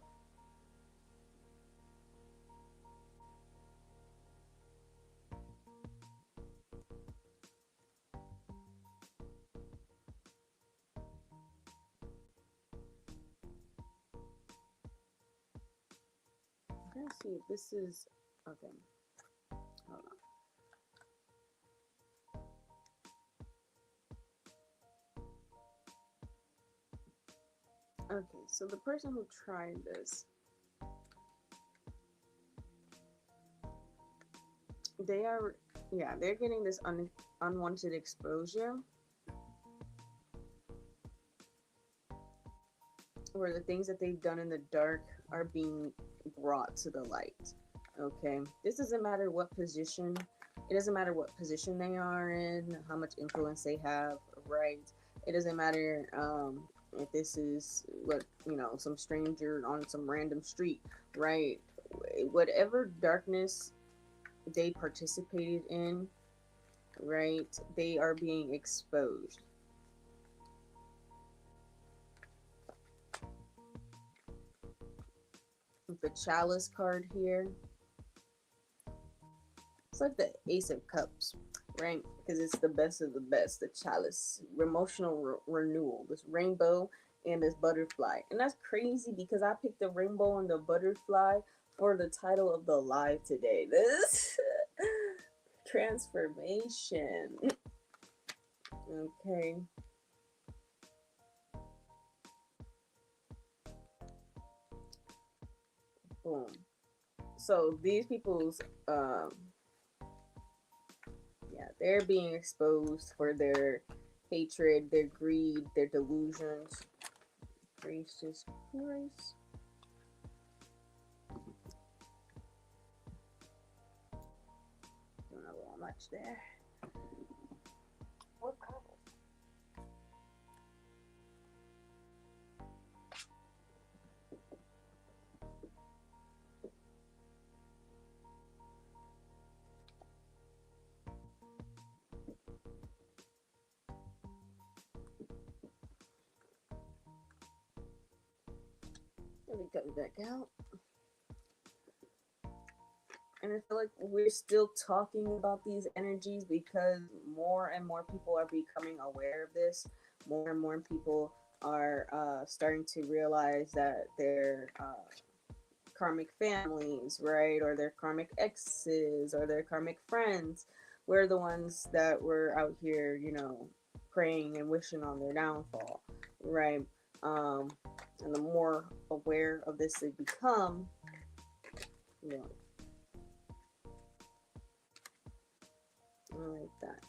I'm trying to see if this is okay. Hold on. Okay, so the person who tried this, they are, yeah, they're getting this unwanted exposure where the things that they've done in the dark are being brought to the light. Okay, this doesn't matter what position, it doesn't matter what position they are in, how much influence they have, right? It doesn't matter if this is what, you know, some stranger on some random street, right? Whatever darkness they participated in, right, they are being exposed. The chalice card here, it's like the Ace of Cups, right? Because it's the best of the best. The chalice, emotional renewal, this rainbow and this butterfly. And that's crazy because I picked the rainbow and the butterfly for the title of the live today. This transformation. Okay. Boom. So these people's yeah, they're being exposed for their hatred, their greed, their delusions. Gracious Christ. Don't know how much there. What color? Let me come back out. And I feel like we're still talking about these energies because more and more people are becoming aware of this. More and more people are starting to realize that their karmic families, right, or their karmic exes, or their karmic friends, we're the ones that were out here, praying and wishing on their downfall, right? Um, and the more aware of this they become, you know, like that.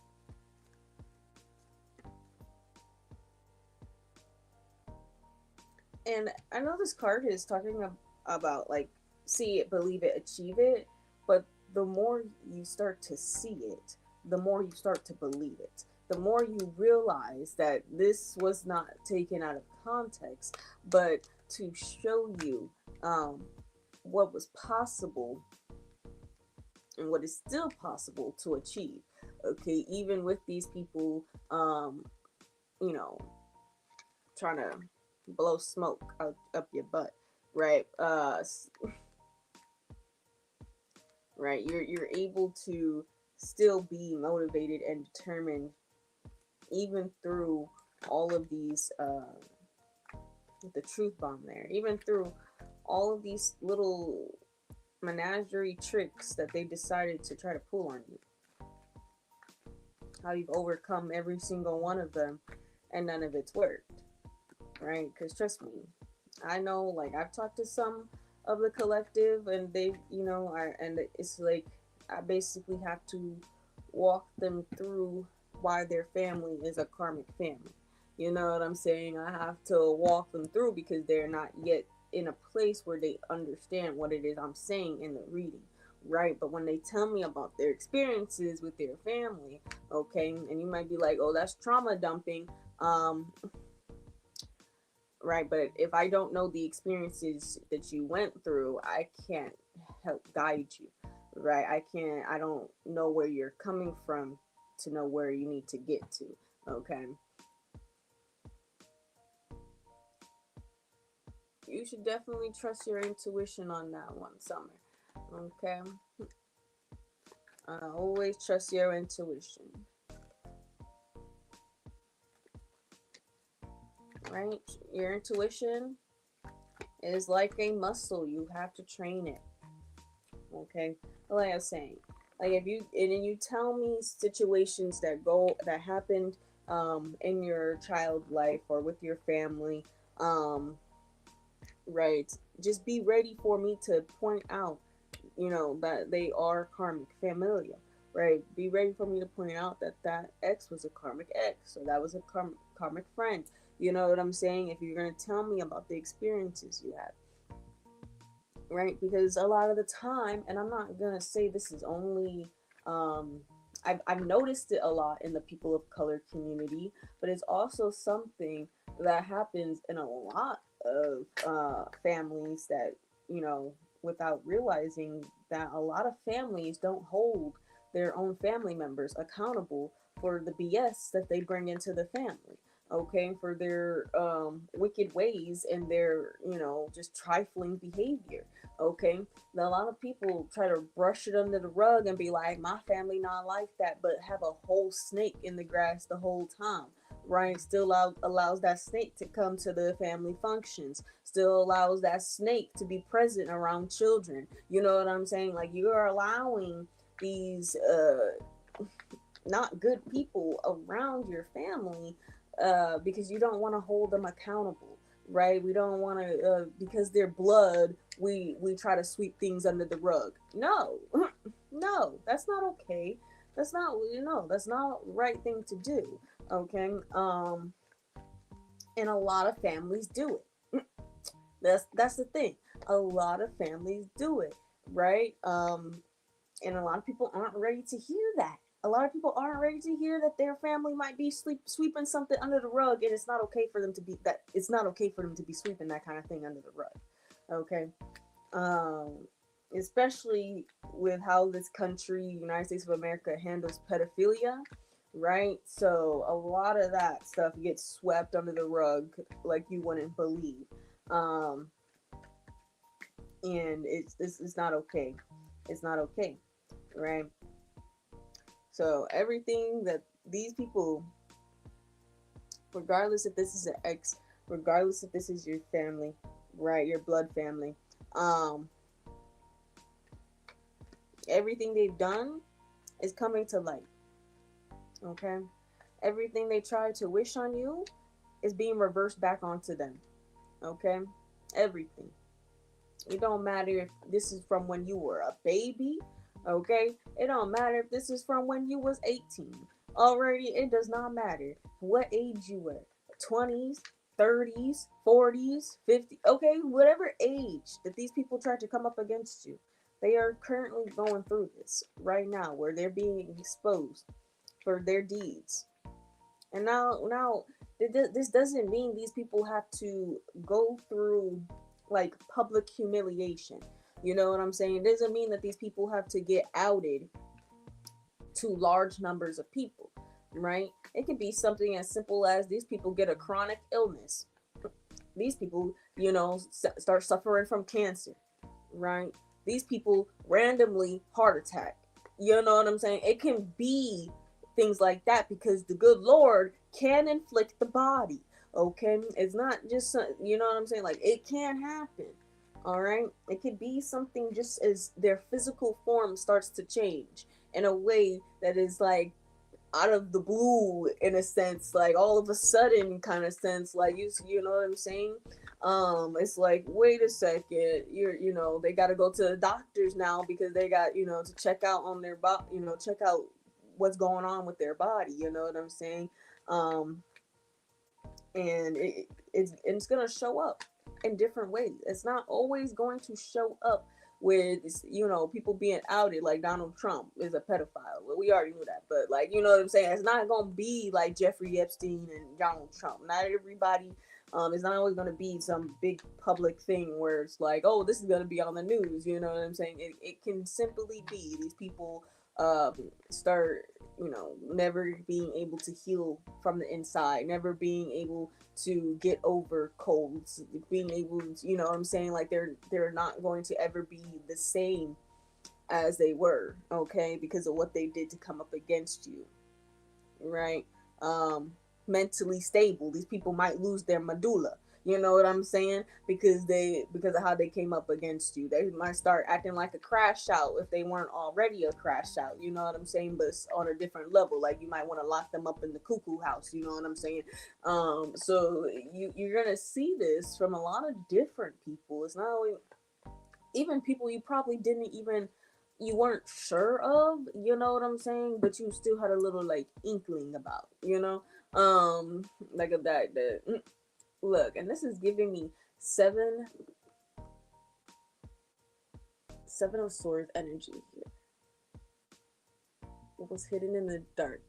And I know this card is talking about like see it, believe it, achieve it, but the more you start to see it, the more you start to believe it. The more you realize that this was not taken out of context, but to show you um, what was possible and what is still possible to achieve. Okay, even with these people, you know, trying to blow smoke out up your butt, right? Right. You're able to still be motivated and determined, even through all of these, the truth bomb there, even through all of these little menagerie tricks that they decided to try to pull on you. How you've overcome every single one of them, and none of it's worked, right? Because trust me, I know, like, I've talked to some of the collective, and they, and it's like I basically have to walk them through why their family is a karmic family. You know what I'm saying? I have to walk them through because they're not yet in a place where they understand what it is I'm saying in the reading, right? But when they tell me about their experiences with their family, okay, and you might be like, oh, that's trauma dumping. Right, but if I don't know the experiences that you went through, I can't help guide you, right? I don't know where you're coming from to know where you need to get to. Okay, you should definitely trust your intuition on that one, Summer. Okay, always trust your intuition, right? Your intuition is like a muscle, you have to train it. Okay, like I was saying, like if you and then you tell me situations that happened in your child life or with your family, um right, just be ready for me to point out, that they are karmic familial, right? Be ready for me to point out that that ex was a karmic ex, so that was a karmic friend. You know what I'm saying? If you're going to tell me about the experiences you had, right? Because a lot of the time, and I'm not gonna say this is only, I've noticed it a lot in the people of color community, but it's also something that happens in a lot of families that, you know, without realizing that a lot of families don't hold their own family members accountable for the BS that they bring into the family, okay, for their wicked ways and their, just trifling behavior. Okay, now, a lot of people try to brush it under the rug and be like, my family not like that, but have a whole snake in the grass the whole time. Right, still allows that snake to come to the family functions, still allows that snake to be present around children. You know what I'm saying? Like, you are allowing these not good people around your family, because you don't want to hold them accountable, right? We don't want to, because they're blood, we try to sweep things under the rug. No, no, that's not okay. That's not, that's not the right thing to do. Okay, and a lot of families do it. That's the thing. A lot of families do it, right? And a lot of people aren't ready to hear that. A lot of people aren't ready to hear that their family might be sweeping something under the rug, and it's not okay for them to be that. It's not okay for them to be sweeping that kind of thing under the rug. Okay, um, especially with how this country, United States of America, handles pedophilia, right? So a lot of that stuff gets swept under the rug like you wouldn't believe, um, and it's not okay. It's not okay, right? So everything that these people, regardless if this is an ex regardless if this is your family, right, your blood family. Um, Everything they've done is coming to light. Okay, everything they tried to wish on you is being reversed back onto them. Okay, everything. It don't matter if this is from when you were a baby. Okay, it don't matter if this is from when you was 18. Already, it does not matter what age you were. 20s, 30s, 40s, 50. Okay, whatever age that these people tried to come up against you, they are currently going through this right now, where they're being exposed for their deeds. And now this doesn't mean these people have to go through like public humiliation. You know what I'm saying? It doesn't mean that these people have to get outed to large numbers of people, right? It could be something as simple as these people get a chronic illness. These people, start suffering from cancer, right? These people randomly heart attack. You know what I'm saying? It can be things like that because the good Lord can inflict the body. Okay, it's not just, you know what I'm saying, like it can happen. All right, it could be something just as their physical form starts to change in a way that is like out of the blue, in a sense, like all of a sudden kind of sense, like you know what I'm saying. It's like, wait a second, they got to go to the doctors now because they got, to check out on their body, check out what's going on with their body, you know what I'm saying. um and it's gonna show up in different ways. It's not always going to show up with, people being outed like Donald Trump is a pedophile. Well, we already knew that, but like, you know what I'm saying, it's not gonna be like Jeffrey Epstein and Donald Trump. Not everybody, it's not always gonna be some big public thing where it's like, oh, this is gonna be on the news. You know what I'm saying? It can simply be these people start, never being able to heal from the inside, never being able to get over colds, being able to, you know what I'm saying, like they're not going to ever be the same as they were, okay, because of what they did to come up against you, right? um Mentally stable, these people might lose their medulla, you know what I'm saying, because of how they came up against you. They might start acting like a crash out if they weren't already a crash out, you know what I'm saying, but on a different level. Like you might want to lock them up in the cuckoo house, you know what I'm saying. So you're gonna see this from a lot of different people. It's not only even people you probably didn't even, you weren't sure of, you know what I'm saying, but you still had a little like inkling about, like of that. Look, and this is giving me seven of swords energy here. What was hidden in the dark,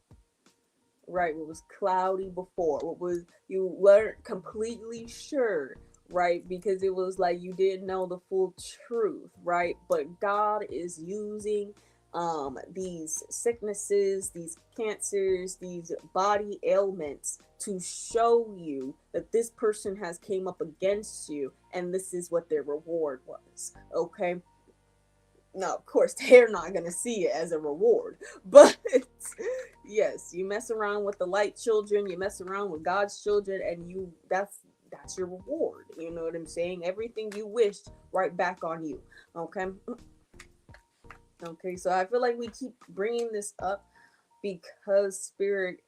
right? What was cloudy before, what was, you weren't completely sure, right? Because it was like you didn't know the full truth, right? But God is using these sicknesses, these cancers, these body ailments to show you that this person has came up against you and this is what their reward was. Okay, now of course they're not going to see it as a reward, but yes, you mess around with the light children, you mess around with God's children, and that's your reward. You know what I'm saying? Everything you wished right back on you. Okay. Okay, so I feel like we keep bringing this up because spirit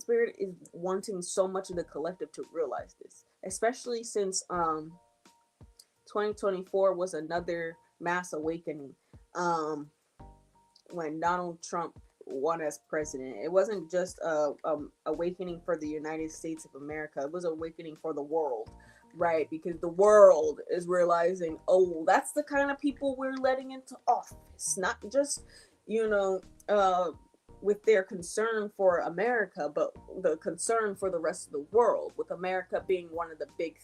is wanting so much of the collective to realize this, especially since 2024 was another mass awakening. um when Donald Trump won as president, it wasn't just a awakening for the United States of America. It was awakening for the world, right? Because the world is realizing, oh, that's the kind of people we're letting into office, not just, you know, with their concern for America, but the concern for the rest of the world, with America being one of the big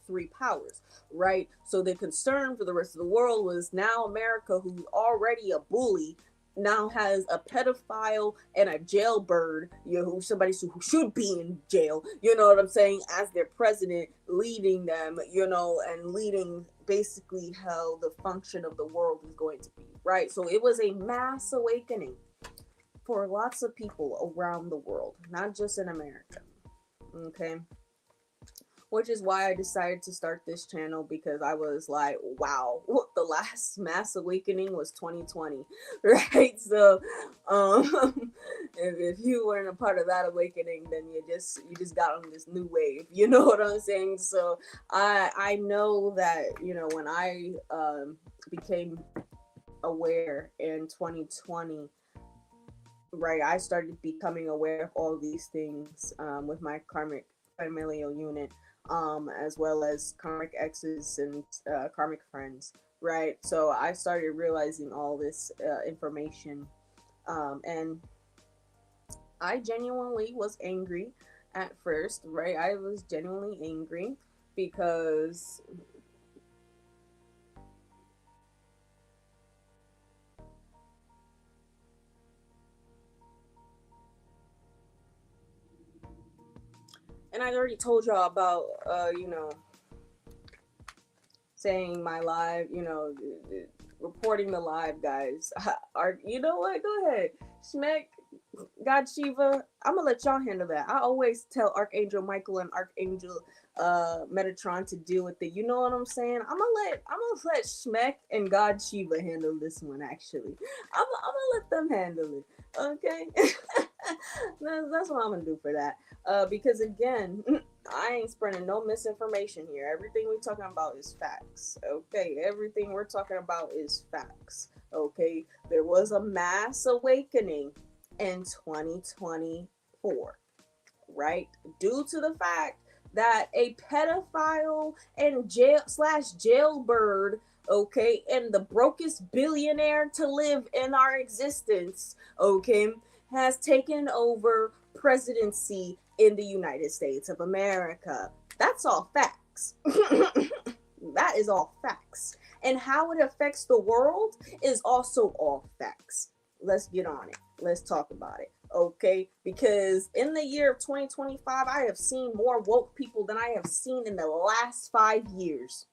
three powers, right? So the concern for the rest of the world was now America, who's already a bully, now has a pedophile and a jailbird, somebody who should be in jail, you know what I'm saying, as their president, leading them, and leading basically how the function of the world is going to be, right? So it was a mass awakening for lots of people around the world, not just in America. Okay. which is why I decided to start this channel, because I was like, wow, the last mass awakening was 2020, right? So, if you weren't a part of that awakening, then you just got on this new wave. You know what I'm saying? So I know that, when I became aware in 2020, right, I started becoming aware of all these things, with my karmic familial unit, as well as karmic exes and karmic friends, right? So I started realizing all this information, and I genuinely was angry at first, right? I was genuinely angry because and I already told y'all about saying my live, reporting the live, guys. Are you know what? Go ahead, Schmeck, God Shiva. I'm gonna let y'all handle that. I always tell Archangel Michael and Archangel Metatron to deal with it. You know what I'm saying? I'm gonna let Schmeck and God Shiva handle this one. Actually, I'm gonna let them handle it. Okay, that's what I'm gonna do for that. Because again, I ain't spreading no misinformation here. Everything we're talking about is facts. Okay, everything we're talking about is facts. Okay, there was a mass awakening in 2024, right? Due to the fact that a pedophile and jailbird, okay, and the brokest billionaire to live in our existence, okay, has taken over presidency in the United States of America. That's all facts. That is all facts. And how it affects the world is also all facts. Let's get on it. Let's talk about it. Okay? Because in the year of 2025, I have seen more woke people than I have seen in the last 5 years.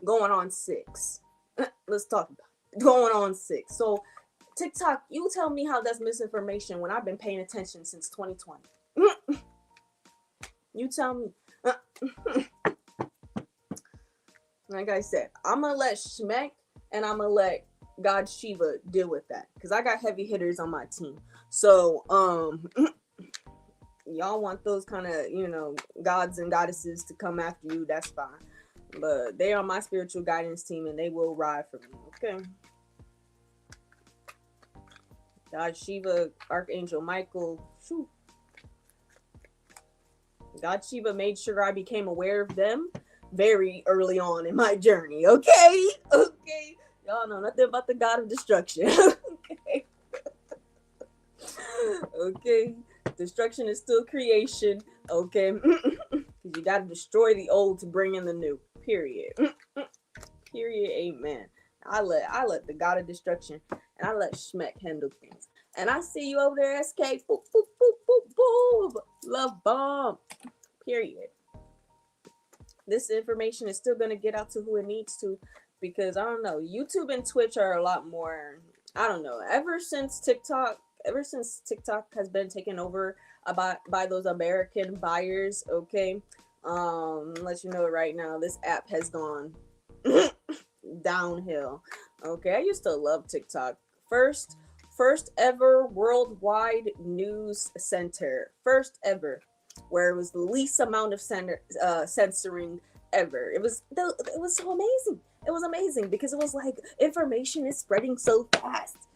Going on 6. Let's talk about it. Going on 6. So, TikTok, you tell me how that's misinformation when I've been paying attention since 2020. You tell me. Like I said, I'm gonna let Schmeck and I'm gonna let God Shiva deal with that, because I got heavy hitters on my team. So y'all want those kind of gods and goddesses to come after you, that's fine, but they are my spiritual guidance team and they will ride for me. Okay, God Shiva, Archangel Michael, shoot. God Shiva made sure I became aware of them very early on in my journey. Okay, y'all know nothing about the God of Destruction. Okay, destruction is still creation. Okay, because you gotta destroy the old to bring in the new. Period. Period. Amen. I let the God of Destruction and I let Schmeck handle things. And I see you over there, SK. Boop, boop, boop, boop, boop. Love bomb. Period. This information is still gonna get out to who it needs to, because I don't know, YouTube and Twitch are a lot more, I don't know, ever since TikTok has been taken over by those American buyers, okay, let you know right now, this app has gone downhill. Okay, I used to love TikTok. First ever worldwide news center, first ever, where it was the least amount of censoring ever. It was so amazing. It was amazing because it was like information is spreading so fast.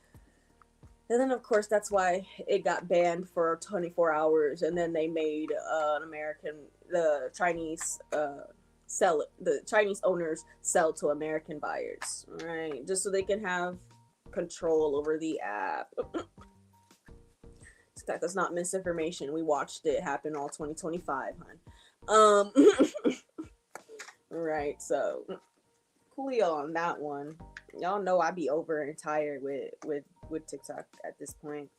And then of course that's why it got banned for 24 hours, and then they made the Chinese owners sell to American buyers, right? Just so they can have control over the app. That's not misinformation. We watched it happen all 2025, hon. Right, so coolio on that one. Y'all know I be over and tired with TikTok at this point.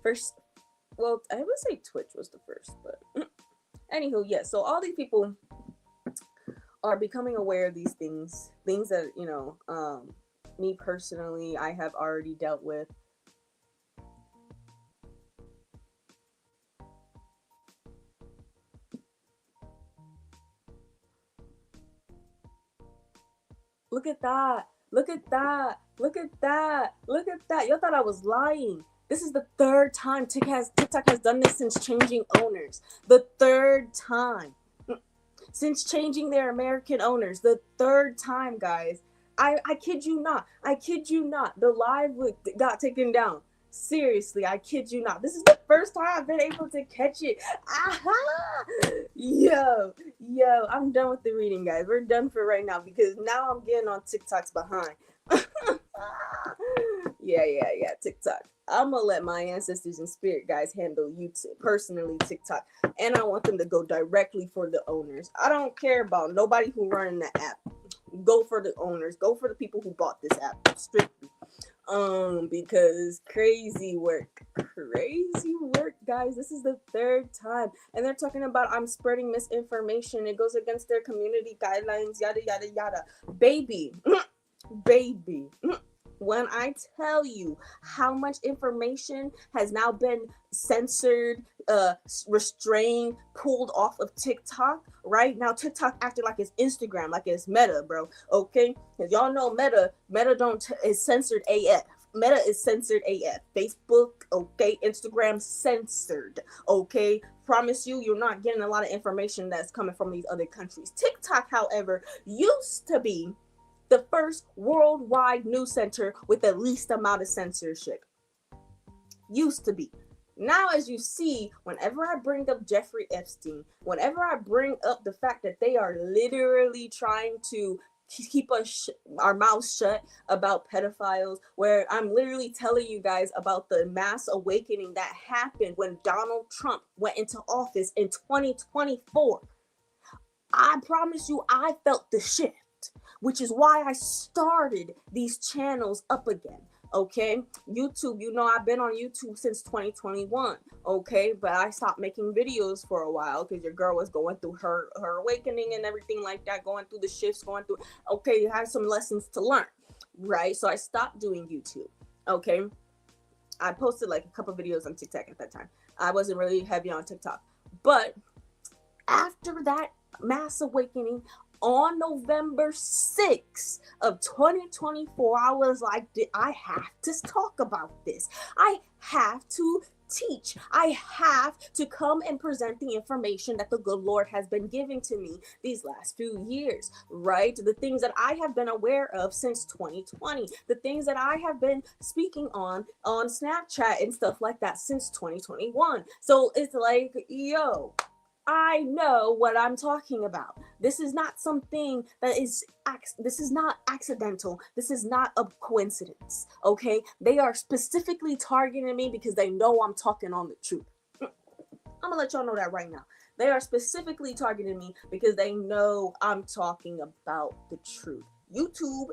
First, well, I would say Twitch was the first, but anywho, yeah. So all these people are becoming aware of these things that me personally, I have already dealt with. Look at that. Look at that. Look at that. Look at that. Y'all thought I was lying. This is the third time TikTok has done this since changing owners. The third time. Since changing their American owners. The third time, guys. I kid you not. I kid you not. The live got taken down. Seriously, I kid you not. This is the first time I've been able to catch it. Aha! Yo, I'm done with the reading, guys. We're done for right now because now I'm getting on TikTok's behind. Yeah, TikTok. I'm gonna let my ancestors and spirit guys handle YouTube, personally TikTok, and I want them to go directly for the owners. I don't care about nobody who running the app. Go for the owners. Go for the people who bought this app strictly. Because crazy work, guys. This is the third time, and they're talking about I'm spreading misinformation. It goes against their community guidelines, yada yada yada. Baby, baby. When I tell you how much information has now been censored, restrained, pulled off of TikTok, right now TikTok acting like it's Instagram, like it's Meta, bro. Okay, because y'all know Meta is censored AF. Meta is censored AF. Facebook, okay, Instagram censored. Okay, promise you're not getting a lot of information that's coming from these other countries. TikTok, however, used to be the first worldwide news center with the least amount of censorship. Used to be. Now, as you see, whenever I bring up Jeffrey Epstein, whenever I bring up the fact that they are literally trying to keep our mouths shut about pedophiles, where I'm literally telling you guys about the mass awakening that happened when Donald Trump went into office in 2024, I promise you, I felt the shift, which is why I started these channels up again. Okay, YouTube, I've been on YouTube since 2021. Okay, but I stopped making videos for a while because your girl was going through her awakening and everything like that, going through the shifts, okay, you had some lessons to learn, right? So I stopped doing YouTube. Okay, I posted like a couple videos on TikTok at that time. I wasn't really heavy on TikTok, but after that mass awakening, on November 6th of 2024, I was like, I have to talk about this. I have to teach. I have to come and present the information that the good Lord has been giving to me these last few years, right? The things that I have been aware of since 2020, the things that I have been speaking on Snapchat and stuff like that since 2021. So it's like, yo, I know what I'm talking about. This is not something this is not accidental. This is not a coincidence, okay? They are specifically targeting me because they know I'm talking on the truth. I'm gonna let y'all know that right now. They are specifically targeting me because they know I'm talking about the truth. YouTube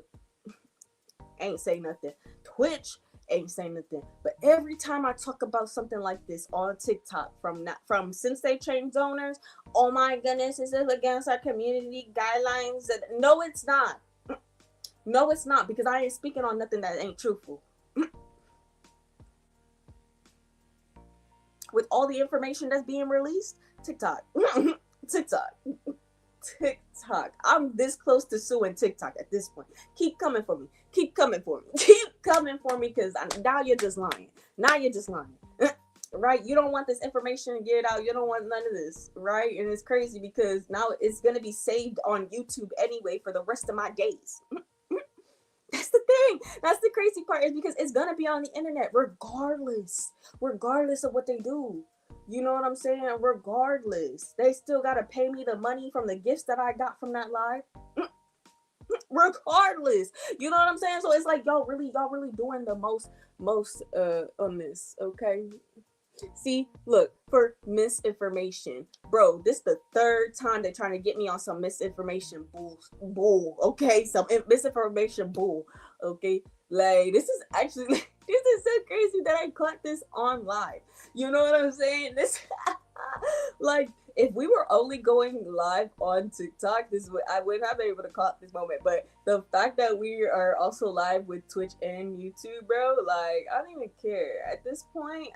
ain't say nothing. Twitch ain't saying nothing. But every time I talk about something like this on TikTok, from since they changed owners, oh my goodness, this is against our community guidelines. No, it's not. No, it's not, because I ain't speaking on nothing that ain't truthful. With all the information that's being released, TikTok. TikTok. I'm this close to suing TikTok at this point. Keep coming for me. Keep coming for me. Keep coming for me, because now you're just lying. Now you're just lying. Right? You don't want this information to get out. You don't want none of this. Right? And it's crazy because now it's going to be saved on YouTube anyway for the rest of my days. That's the thing. That's the crazy part, is because it's going to be on the internet regardless of what they do. You know what I'm saying? Regardless, they still gotta pay me the money from the gifts that I got from that live. Regardless, you know what I'm saying? So it's like y'all really doing the most on this, okay? See, look, for misinformation, bro. This the third time they're trying to get me on some misinformation bull. Okay, some misinformation bull. Okay, like this is actually this is so crazy that I caught this on live. You know what I'm saying? This like, if we were only going live on TikTok, I wouldn't have been able to caught this moment. But the fact that we are also live with Twitch and YouTube, bro, like, I don't even care. At this point,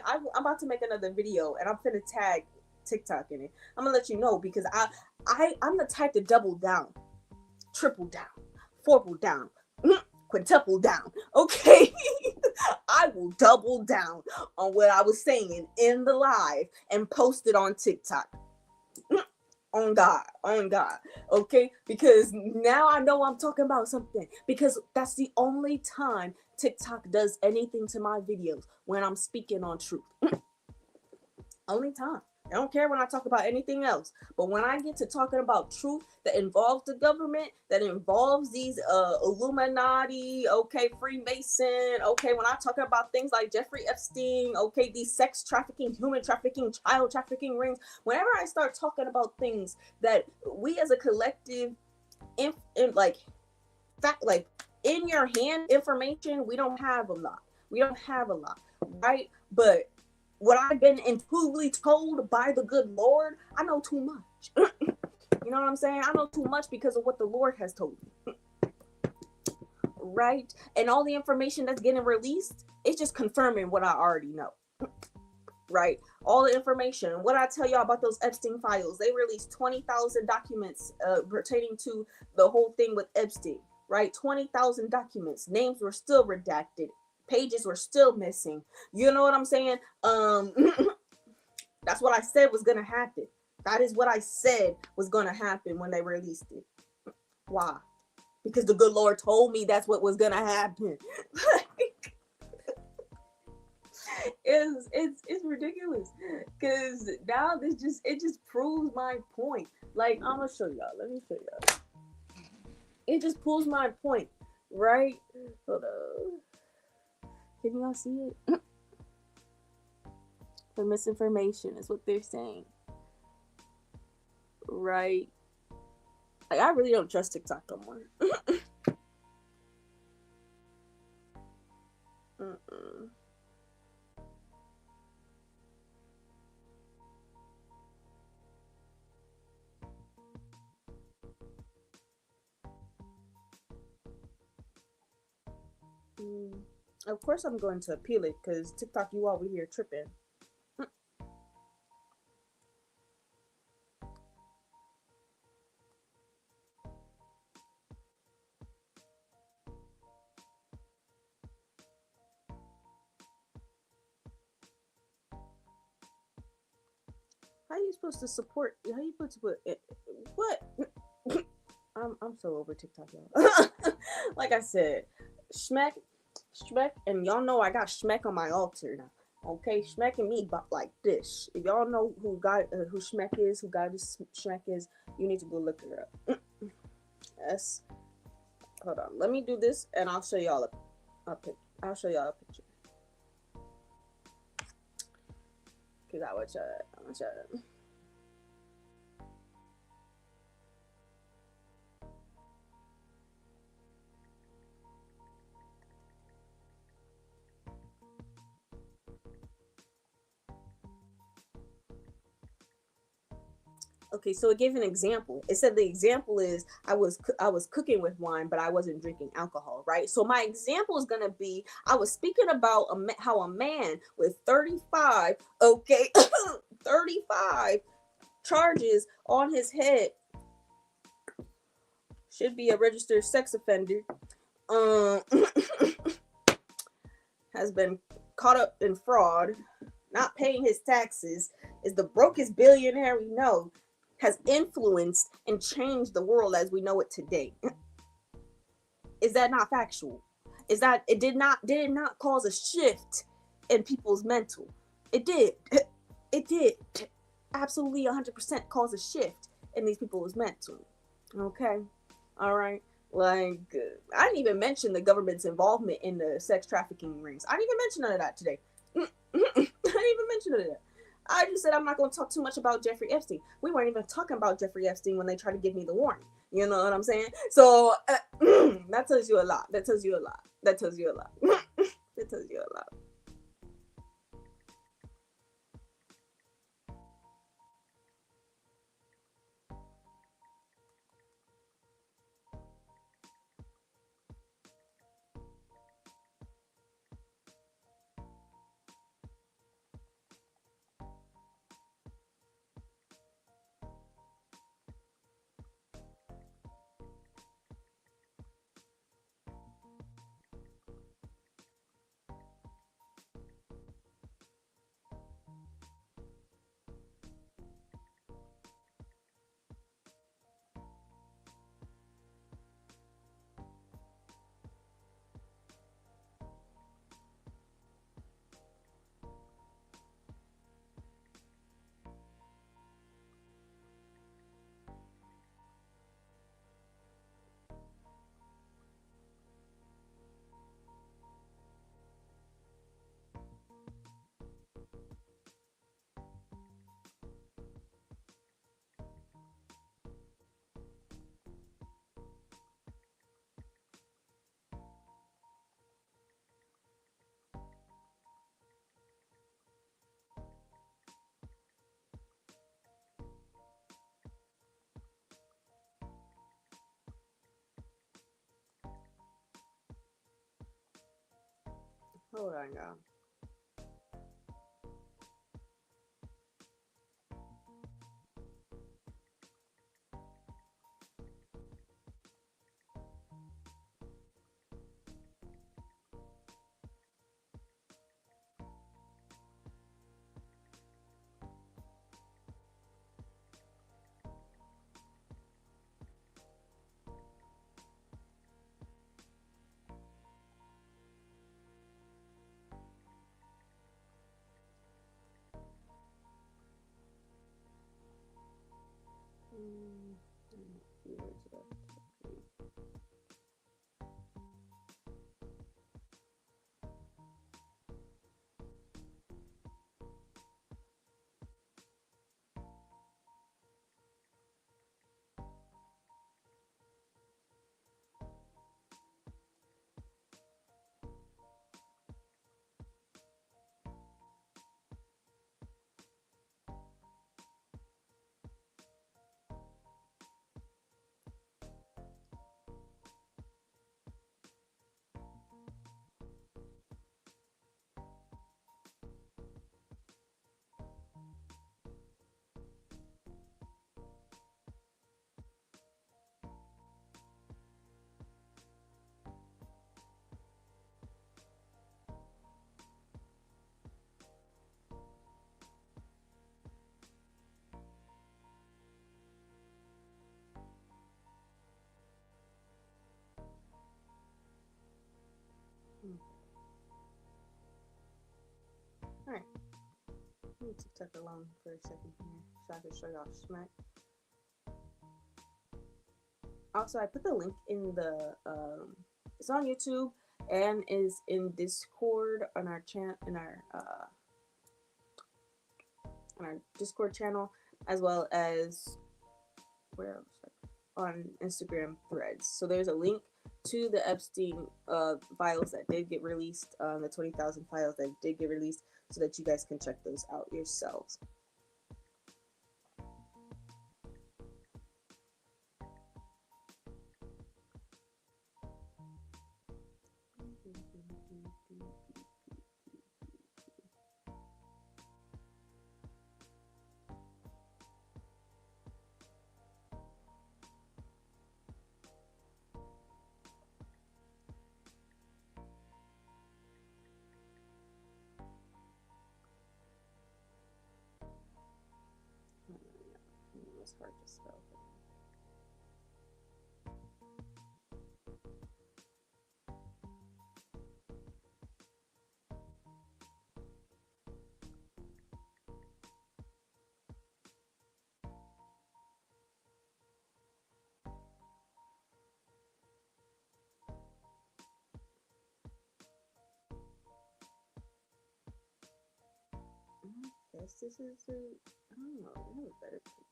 I'm about to make another video and I'm finna tag TikTok in it. I'm gonna let you know, because I'm the type to double down, triple down, fourple down, quintuple down. Okay. I will double down on what I was saying in the live and post it on TikTok. On God, on God. Okay, because now I know I'm talking about something, because that's the only time TikTok does anything to my videos, when I'm speaking on truth. Only time. I don't care when I talk about anything else. But when I get to talking about truth that involves the government, that involves these Illuminati, okay, Freemason, okay, when I talk about things like Jeffrey Epstein, okay, these sex trafficking, human trafficking, child trafficking rings, whenever I start talking about things that we as a collective, in like fact, like in your hand information, we don't have a lot. We don't have a lot, right? But what I've been intuitively told by the good Lord, I know too much. You know what I'm saying? I know too much because of what the Lord has told me. Right? And all the information that's getting released, it's just confirming what I already know. Right? All the information. What I tell y'all about those Epstein files, they released 20,000 documents pertaining to the whole thing with Epstein. Right? 20,000 documents. Names were still redacted. Pages were still missing. You know what I'm saying? That's what I said was gonna happen. That is what I said was gonna happen when they released it. Why? Because the good Lord told me that's what was gonna happen. It's ridiculous. Cause now it just proves my point. Like, I'm gonna show y'all. Let me show y'all. It just proves my point, right? Hold on. Can y'all see it? The misinformation is what they're saying. Right? Like, I really don't trust TikTok no more. Of course, I'm going to appeal it because TikTok, you over here tripping. How are you supposed to support? How are you supposed to put it? What? I'm so over TikTok, y'all. Like I said, Schmeck, and y'all know I got Schmeck on my altar now. Okay, Schmeck and me, but like this. If y'all know who Schmeck is, who God is Schmeck is, you need to go look her up. Yes. Hold on. Let me do this, and I'll show y'all a picture. I'll show y'all a picture. Cause I want y'all. Okay, so it gave an example. It said the example is I was cooking with wine, but I wasn't drinking alcohol, right? So my example is gonna be I was speaking about how a man with 35, okay, 35 charges on his head, should be a registered sex offender, um, has been caught up in fraud, not paying his taxes, is the brokest billionaire we know, has influenced and changed the world as we know it today. Is that not factual? Is that did it not cause a shift in people's mental? It did. It did. Absolutely 100% cause a shift in these people's mental. Okay. All right. Like, I didn't even mention the government's involvement in the sex trafficking rings. I didn't even mention none of that today. I didn't even mention none of that. I just said I'm not going to talk too much about Jeffrey Epstein. We weren't even talking about Jeffrey Epstein when they tried to give me the warning. You know what I'm saying? So that tells you a lot. That tells you a lot. That tells you a lot. That tells you a lot. Hold on, y'all. Few words left. Alright. Let me TikTok alone for a second here so I can show y'all Smack. Also, I put the link in the it's on YouTube and is in Discord on our on our Discord channel, as well as where else? On Instagram threads. So there's a link to the Epstein files that did get released, the 20,000 files that did get released, so that you guys can check those out yourselves. It was hard to spell. I guess this is I don't know, I have a better picture.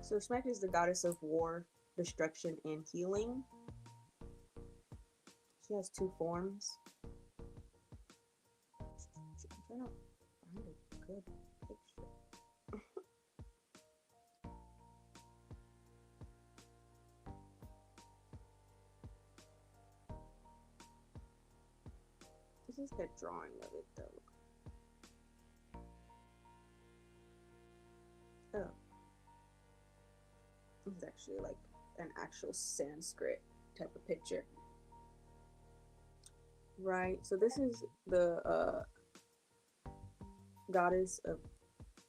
So Smack is the goddess of war, destruction, and healing. She has two forms. I'm trying to find a good picture. This is the drawing of it though. Oh. This is actually like an actual Sanskrit type of picture. Right. So this is the goddess of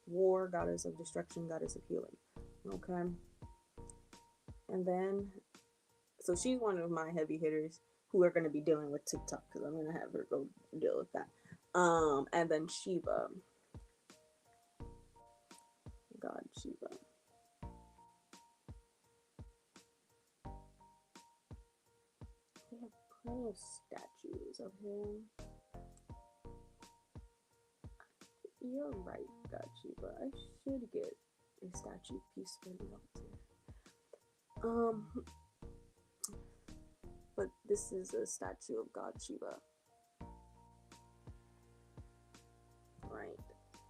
war, goddess of destruction, goddess of healing. Okay. And then, so she's one of my heavy hitters who are going to be dealing with TikTok because I'm going to have her go deal with that. And then Shiva. God, Shiva. They have plenty of statues of him. You're right, God Shiva. I should get a statue piece for the altar. But this is a statue of God Shiva. Right.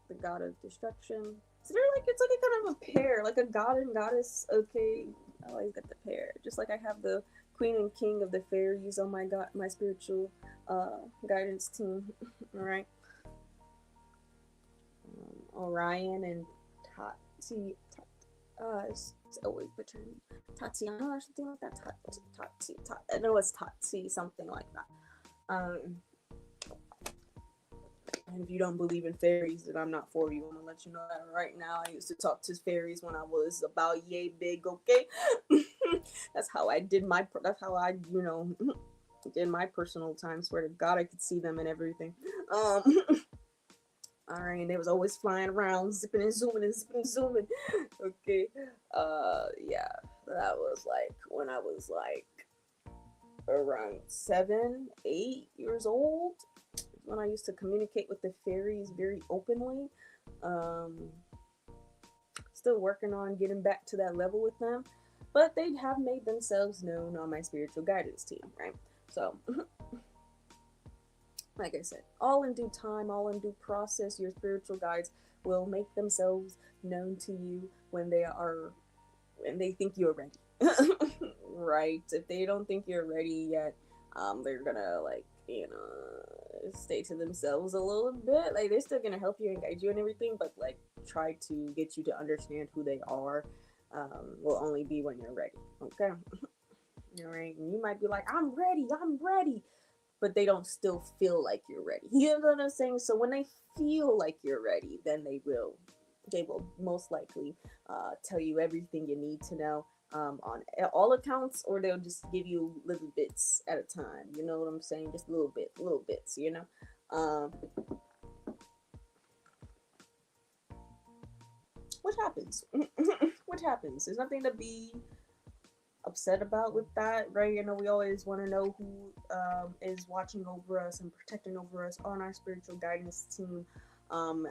The god of destruction. So they're like, it's like a kind of a pair, like a god and goddess. Okay, I always get the pair. Just like I have the queen and king of the fairies. Oh my god, my spiritual guidance team. All right. Orion and Tati. It's always butchering Tatiana or something like that. Tati. I know it's Tati, something like that. And if you don't believe in fairies, then I'm not for you. I'm gonna let you know that right now. I used to talk to fairies when I was about yay big. Okay, that's how I did my. That's how I, did my personal time. Swear to God, I could see them and everything. Um, all right, and they was always flying around, zipping and zooming and zipping and zooming. Okay, yeah, that was like when I was like around 7, 8 years old, when I used to communicate with the fairies very openly. Um, Still working on getting back to that level with them, but they have made themselves known on my spiritual guidance team, right? So, like I said, all in due time, all in due process, your spiritual guides will make themselves known to you when they think you're ready. Right? If they don't think you're ready yet, they're gonna stay to themselves a little bit. Like they're still gonna help you and guide you and everything, but like try to get you to understand who they are. Will only be when you're ready. Okay. All right. And you might be like, I'm ready, but they don't still feel like you're ready. You know what I'm saying? So when they feel like you're ready, then they will most likely tell you everything you need to know on all accounts, or they'll just give you little bits at a time. You know what I'm saying? Just little bits. What happens? What happens? There's nothing to be upset about with that, right? We always want to know who is watching over us and protecting over us on our spiritual guidance team, on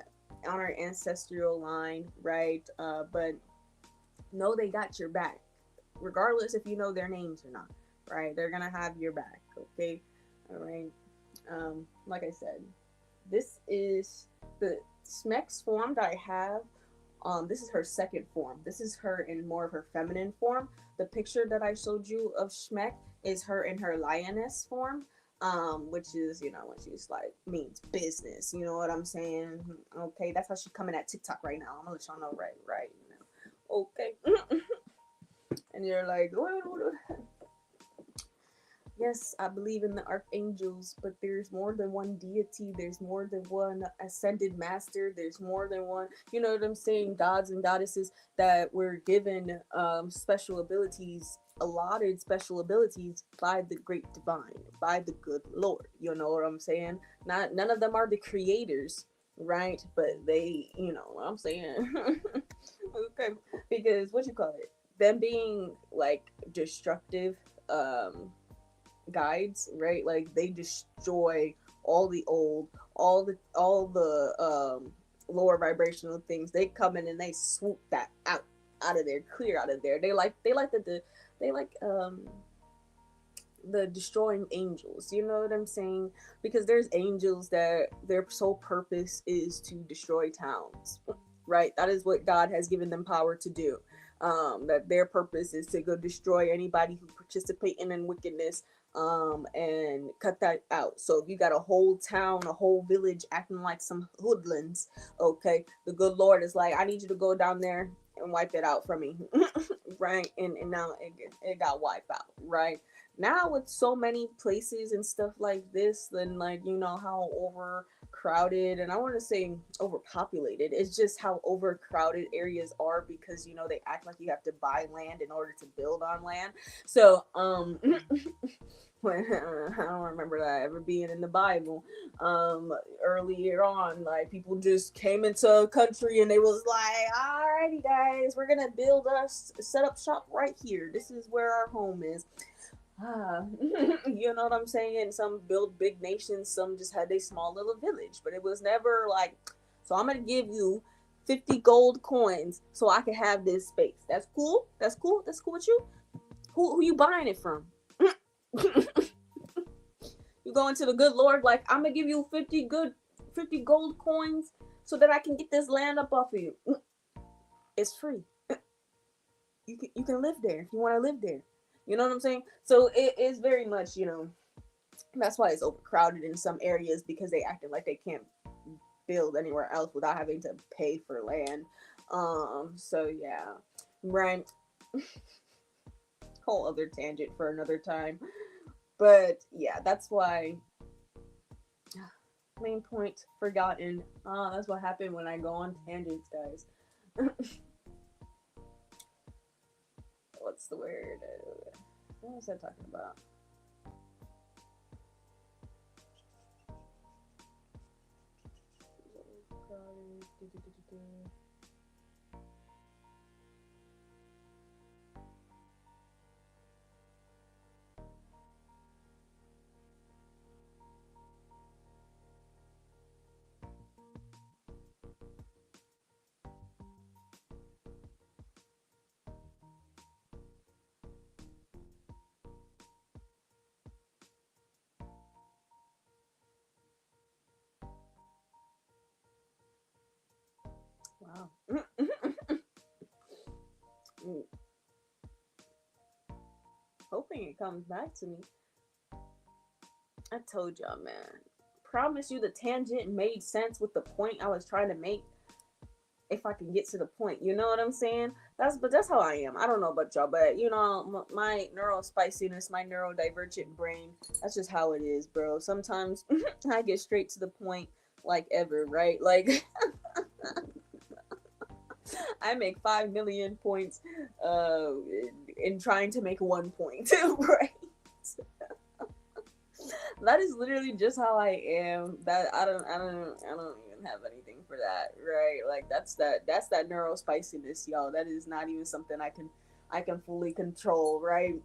our ancestral line, right? But know they got your back, regardless if you know their names or not, right? They're gonna have your back, okay? All right. Like I said, this is the Smex form that I have. This is her second form. This is her in more of her feminine form. The picture that I showed you of Schmeck is her in her lioness form, which is, when she's like means business. You know what I'm saying? Okay, that's how she's coming at TikTok right now. I'm gonna let y'all know right now. Okay. And you're like, yes, I believe in the archangels, but there's more than one deity. There's more than one ascended master. There's more than one, you know what I'm saying, gods and goddesses that were given special abilities, allotted special abilities by the great divine, by the good Lord. You know what I'm saying? None of them are the creators, right? But they, you know what I'm saying? Okay, because what you call it? Them being like destructive. Guides, right? Like they destroy all the old, all the lower vibrational things. They come in and they swoop that out of there, clear out of there. They like the destroying angels. You know what I'm saying? Because there's angels that their sole purpose is to destroy towns, right? That is what God has given them power to do. That their purpose is to go destroy anybody who participate in wickedness, and cut that out. So if you got a whole town, a whole village acting like some hoodlums, okay, the good Lord is like, I need you to go down there and wipe it out for me, right? And now it got wiped out, right? Now with so many places and stuff like this, then like how overcrowded, and I want to say overpopulated, it's just how overcrowded areas are, because they act like you have to buy land in order to build on land. So I don't remember that ever being in the Bible. Earlier on, like people just came into a country and they was like, "Alrighty, guys, we're gonna set up shop right here. This is where our home is." You know what I'm saying? Some built big nations, some just had a small little village, but it was never like, so I'm gonna give you 50 gold coins so I can have this space. That's cool. That's cool. That's cool with you. Who you buying it from? You going to the good Lord like, I'm gonna give you 50 gold coins so that I can get this land up off of you. It's free. You can live there if you want to live there. You know what I'm saying? So it is very much, that's why it's overcrowded in some areas because they acting like they can't build anywhere else without having to pay for land. So yeah, right. Whole other tangent for another time. But yeah, that's why main point forgotten. That's what happened when I go on tangents, guys. What's the word? What was I talking about? Wow. Hoping it comes back to me. I told y'all, man. Promise you the tangent made sense with the point I was trying to make if I can get to the point. You know what I'm saying? That's how I am. I don't know about y'all, but my neural spiciness, my neurodivergent brain, that's just how it is, bro. Sometimes I get straight to the point like ever, right? Like I make 5 million points in trying to make 1 point, right? That is literally just how I am. That I don't even have anything for that, right? Like that's that neural spiciness, y'all. That is not even something I can fully control, right?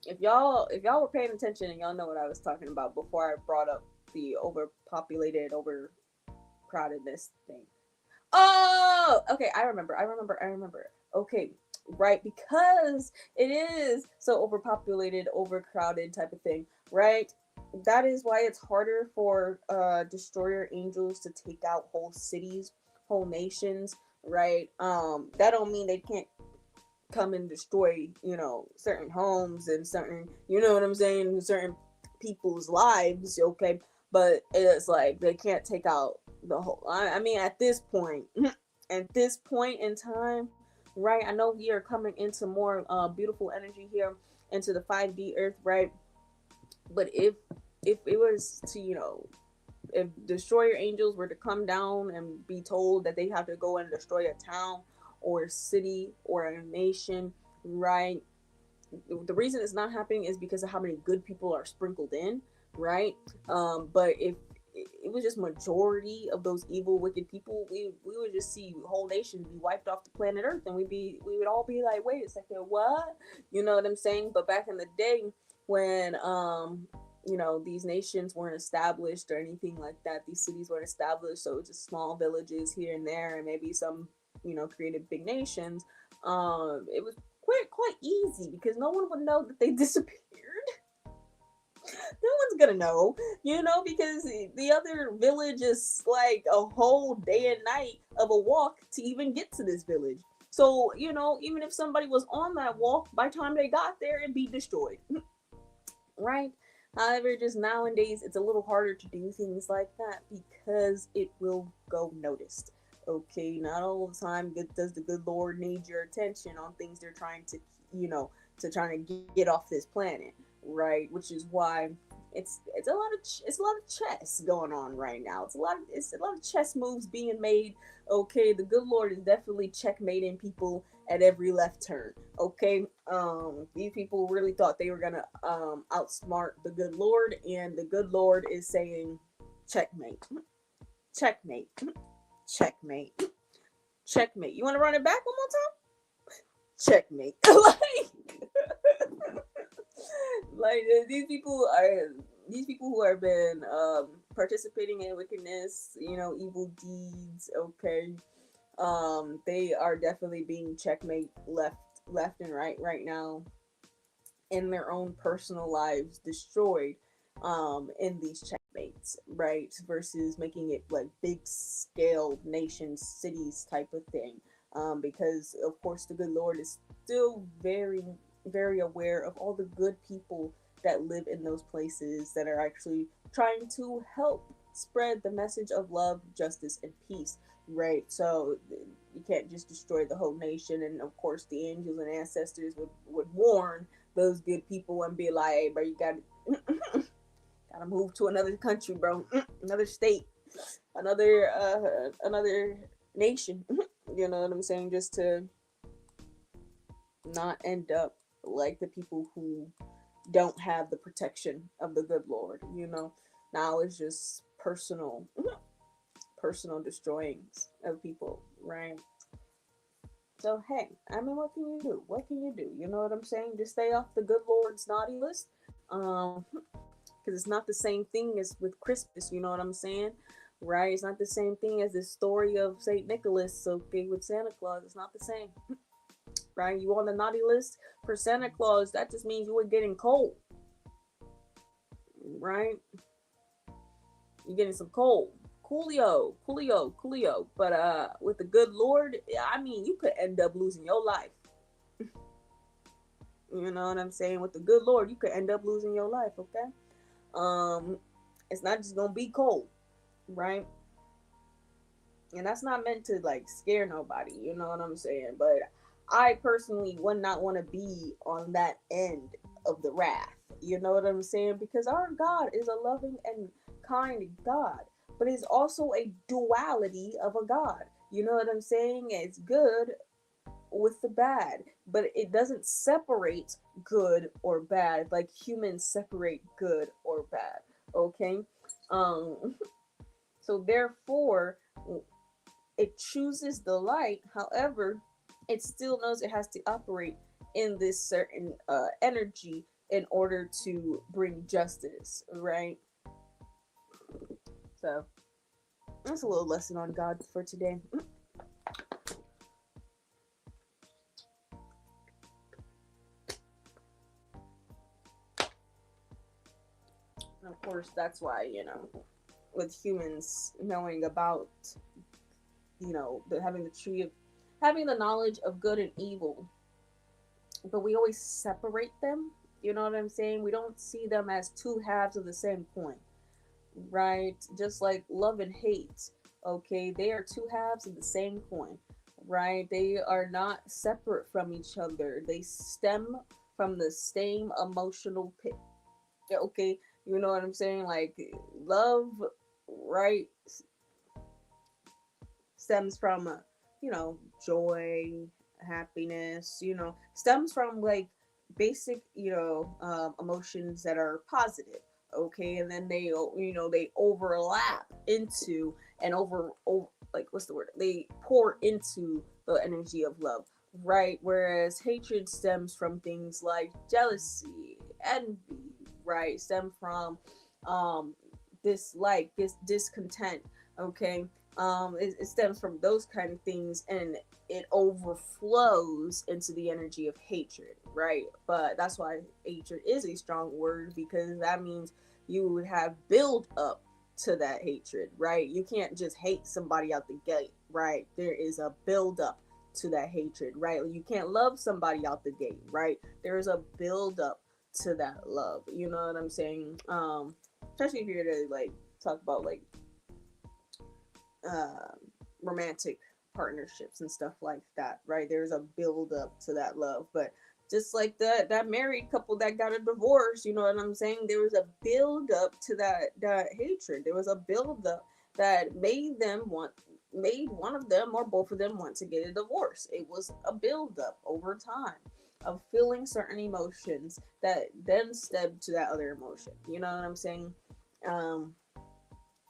If y'all were paying attention and y'all know what I was talking about before I brought up the overpopulated, overcrowdedness thing. Oh, okay. I remember. Okay, right, because it is so overpopulated, overcrowded type of thing, right? That is why it's harder for destroyer angels to take out whole cities, whole nations, right? That don't mean they can't come and destroy, certain homes and certain, you know what I'm saying, certain people's lives, okay? But it's like they can't take out the whole. I mean, at this point, at this point in time, right? I know we are coming into more beautiful energy here into the 5D Earth, right? But if it was to, if destroyer angels were to come down and be told that they have to go and destroy a town or a city or a nation, right? The reason it's not happening is because of how many good people are sprinkled in, right? But if it was just majority of those evil, wicked people, we would just see whole nations be wiped off the planet Earth, and we would all be like, wait a second, what? You know what I'm saying? But back in the day, when these nations weren't established or anything like that, these cities weren't established, so it was just small villages here and there, and maybe some created big nations. It was quite easy because no one would know that they disappeared. No one's gonna know, because the other village is like a whole day and night of a walk to even get to this village. So, even if somebody was on that walk, by the time they got there, it'd be destroyed. Right? However, just nowadays, it's a little harder to do things like that because it will go noticed. Okay, not all the time does the good Lord need your attention on things they're trying to, trying to get off this planet, right? Which is why it's a lot of chess going on right now. It's a lot of chess moves being made. Okay, the good Lord is definitely checkmating people at every left turn. Okay, these people really thought they were gonna outsmart the good Lord, and the good Lord is saying, checkmate, checkmate, checkmate, checkmate. You want to run it back one more time? Checkmate. Like these people who have been participating in wickedness, evil deeds. Okay, they are definitely being checkmate left and right now, in their own personal lives destroyed in these checkmates, right? Versus making it like big scale nations, cities type of thing, because of course the good Lord is still very, very aware of all the good people that live in those places that are actually trying to help spread the message of love, justice, and peace. Right, so you can't just destroy the whole nation, and of course the angels and ancestors would warn those good people and be like, hey, bro, you gotta move to another country, bro, another state, another nation. You know what I'm saying? Just to not end up like the people who don't have the protection of the good Lord. Now it's just personal destroyings of people, right? So hey, I mean, what can you do? What can you do? You know what I'm saying? Just stay off the good Lord's naughty list. Because it's not the same thing as with Christmas. You know what I'm saying? Right? It's not the same thing as the story of Saint Nicholas. Okay, with Santa Claus, it's not the same. Right? You on the naughty list for Santa Claus? That just means you were getting cold. Right? You're getting some cold. Coolio. But with the good Lord, I mean, you could end up losing your life. You know what I'm saying? With the good Lord, you could end up losing your life. Okay. It's not just gonna be cold, right? And that's not meant to like scare nobody. You know what I'm saying? But I personally would not want to be on that end of the wrath. You know what I'm saying? Because our God is a loving and kind God, but He's also a duality of a God. You know what I'm saying? It's good with the bad, but it doesn't separate good or bad like humans separate good or bad. Okay? Um, so therefore, it chooses the light. However, it still knows it has to operate in this certain energy in order to bring justice, right? So that's a little lesson on God for today. And of course, that's why, with humans knowing about, having the tree of, having the knowledge of good and evil, but we always separate them. You know what I'm saying? We don't see them as two halves of the same coin, right? Just like love and hate, okay? They are two halves of the same coin, right? They are not separate from each other. They stem from the same emotional pit, okay? You know what I'm saying? Like love, right, stems from, joy, happiness, stems from like basic, emotions that are positive. Okay, and then they overlap into and over like what's the word? They pour into the energy of love, right? Whereas hatred stems from things like jealousy, envy, right? Stem from dislike, discontent. Okay, it stems from those kind of things, and it overflows into the energy of hatred, right? But that's why hatred is a strong word, because that means you would have build up to that hatred, right? You can't just hate somebody out the gate, right? There is a build up to that hatred, right? You can't love somebody out the gate, right? There is a build up to that love. You know what I'm saying? Especially if you're to like talk about like uh, romantic partnerships and stuff like that, right? There's a build up to that love, but just like that married couple that got a divorce, you know what I'm saying? There was a build up to that hatred. There was a build up that made one of them or both of them want to get a divorce. It was a build up over time of feeling certain emotions that then stemmed to that other emotion. You know what I'm saying? Um,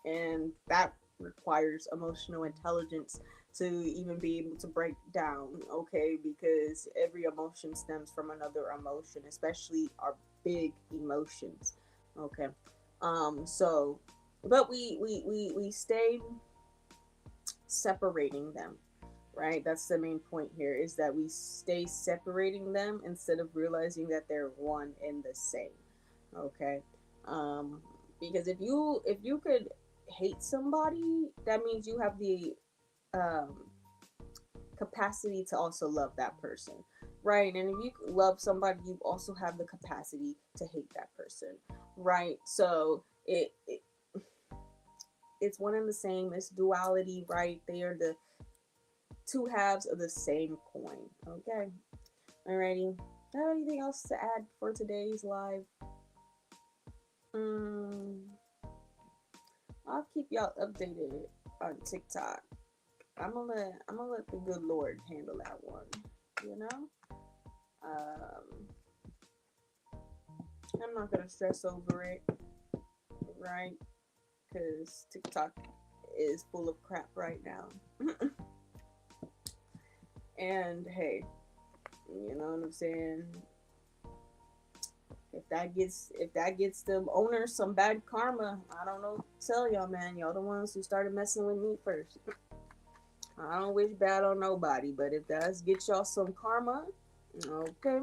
and that requires emotional intelligence to even be able to break down, okay? Because every emotion stems from another emotion, especially our big emotions, okay? So, but we stay separating them, right? That's the main point here, is that we stay separating them instead of realizing that they're one and the same, okay? um because if you could hate somebody, that means you have the um capacity to also love that person, right? And if you love somebody, you also have the capacity to hate that person, right? So it's one and the same. It's duality, right? They are the two halves of the same coin. Okay. Alrighty. Have anything else to add for today's live? I'll keep y'all updated on TikTok. I'm gonna let the good Lord handle that one. You know? I'm not gonna stress over it, right? Because TikTok is full of crap right now. And hey, you know what I'm saying? If that gets the owners some bad karma, I don't know. Tell y'all, man, y'all the ones who started messing with me first. I don't wish bad on nobody, but if that get y'all some karma, okay,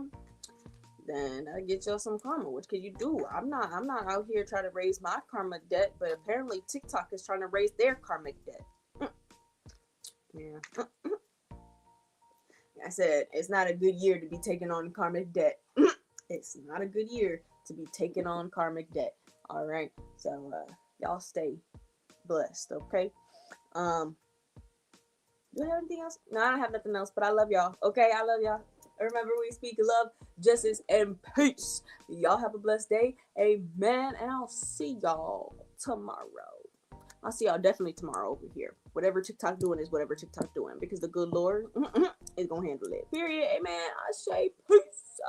then I get y'all some karma. What can you do? I'm not out here trying to raise my karma debt, but apparently TikTok is trying to raise their karmic debt. Yeah. I said it's not a good year to be taking on karmic debt. It's not a good year to be taking on karmic debt. All right, so y'all stay blessed, okay? Do I have anything else? No, I don't have nothing else. But I love y'all. Okay, I love y'all. Remember, we speak love, justice, and peace. Y'all have a blessed day. Amen. And I'll see y'all tomorrow. I'll see y'all definitely tomorrow over here. Whatever TikTok doing is whatever TikTok doing, because the good Lord is gonna handle it. Period. Amen. I say peace.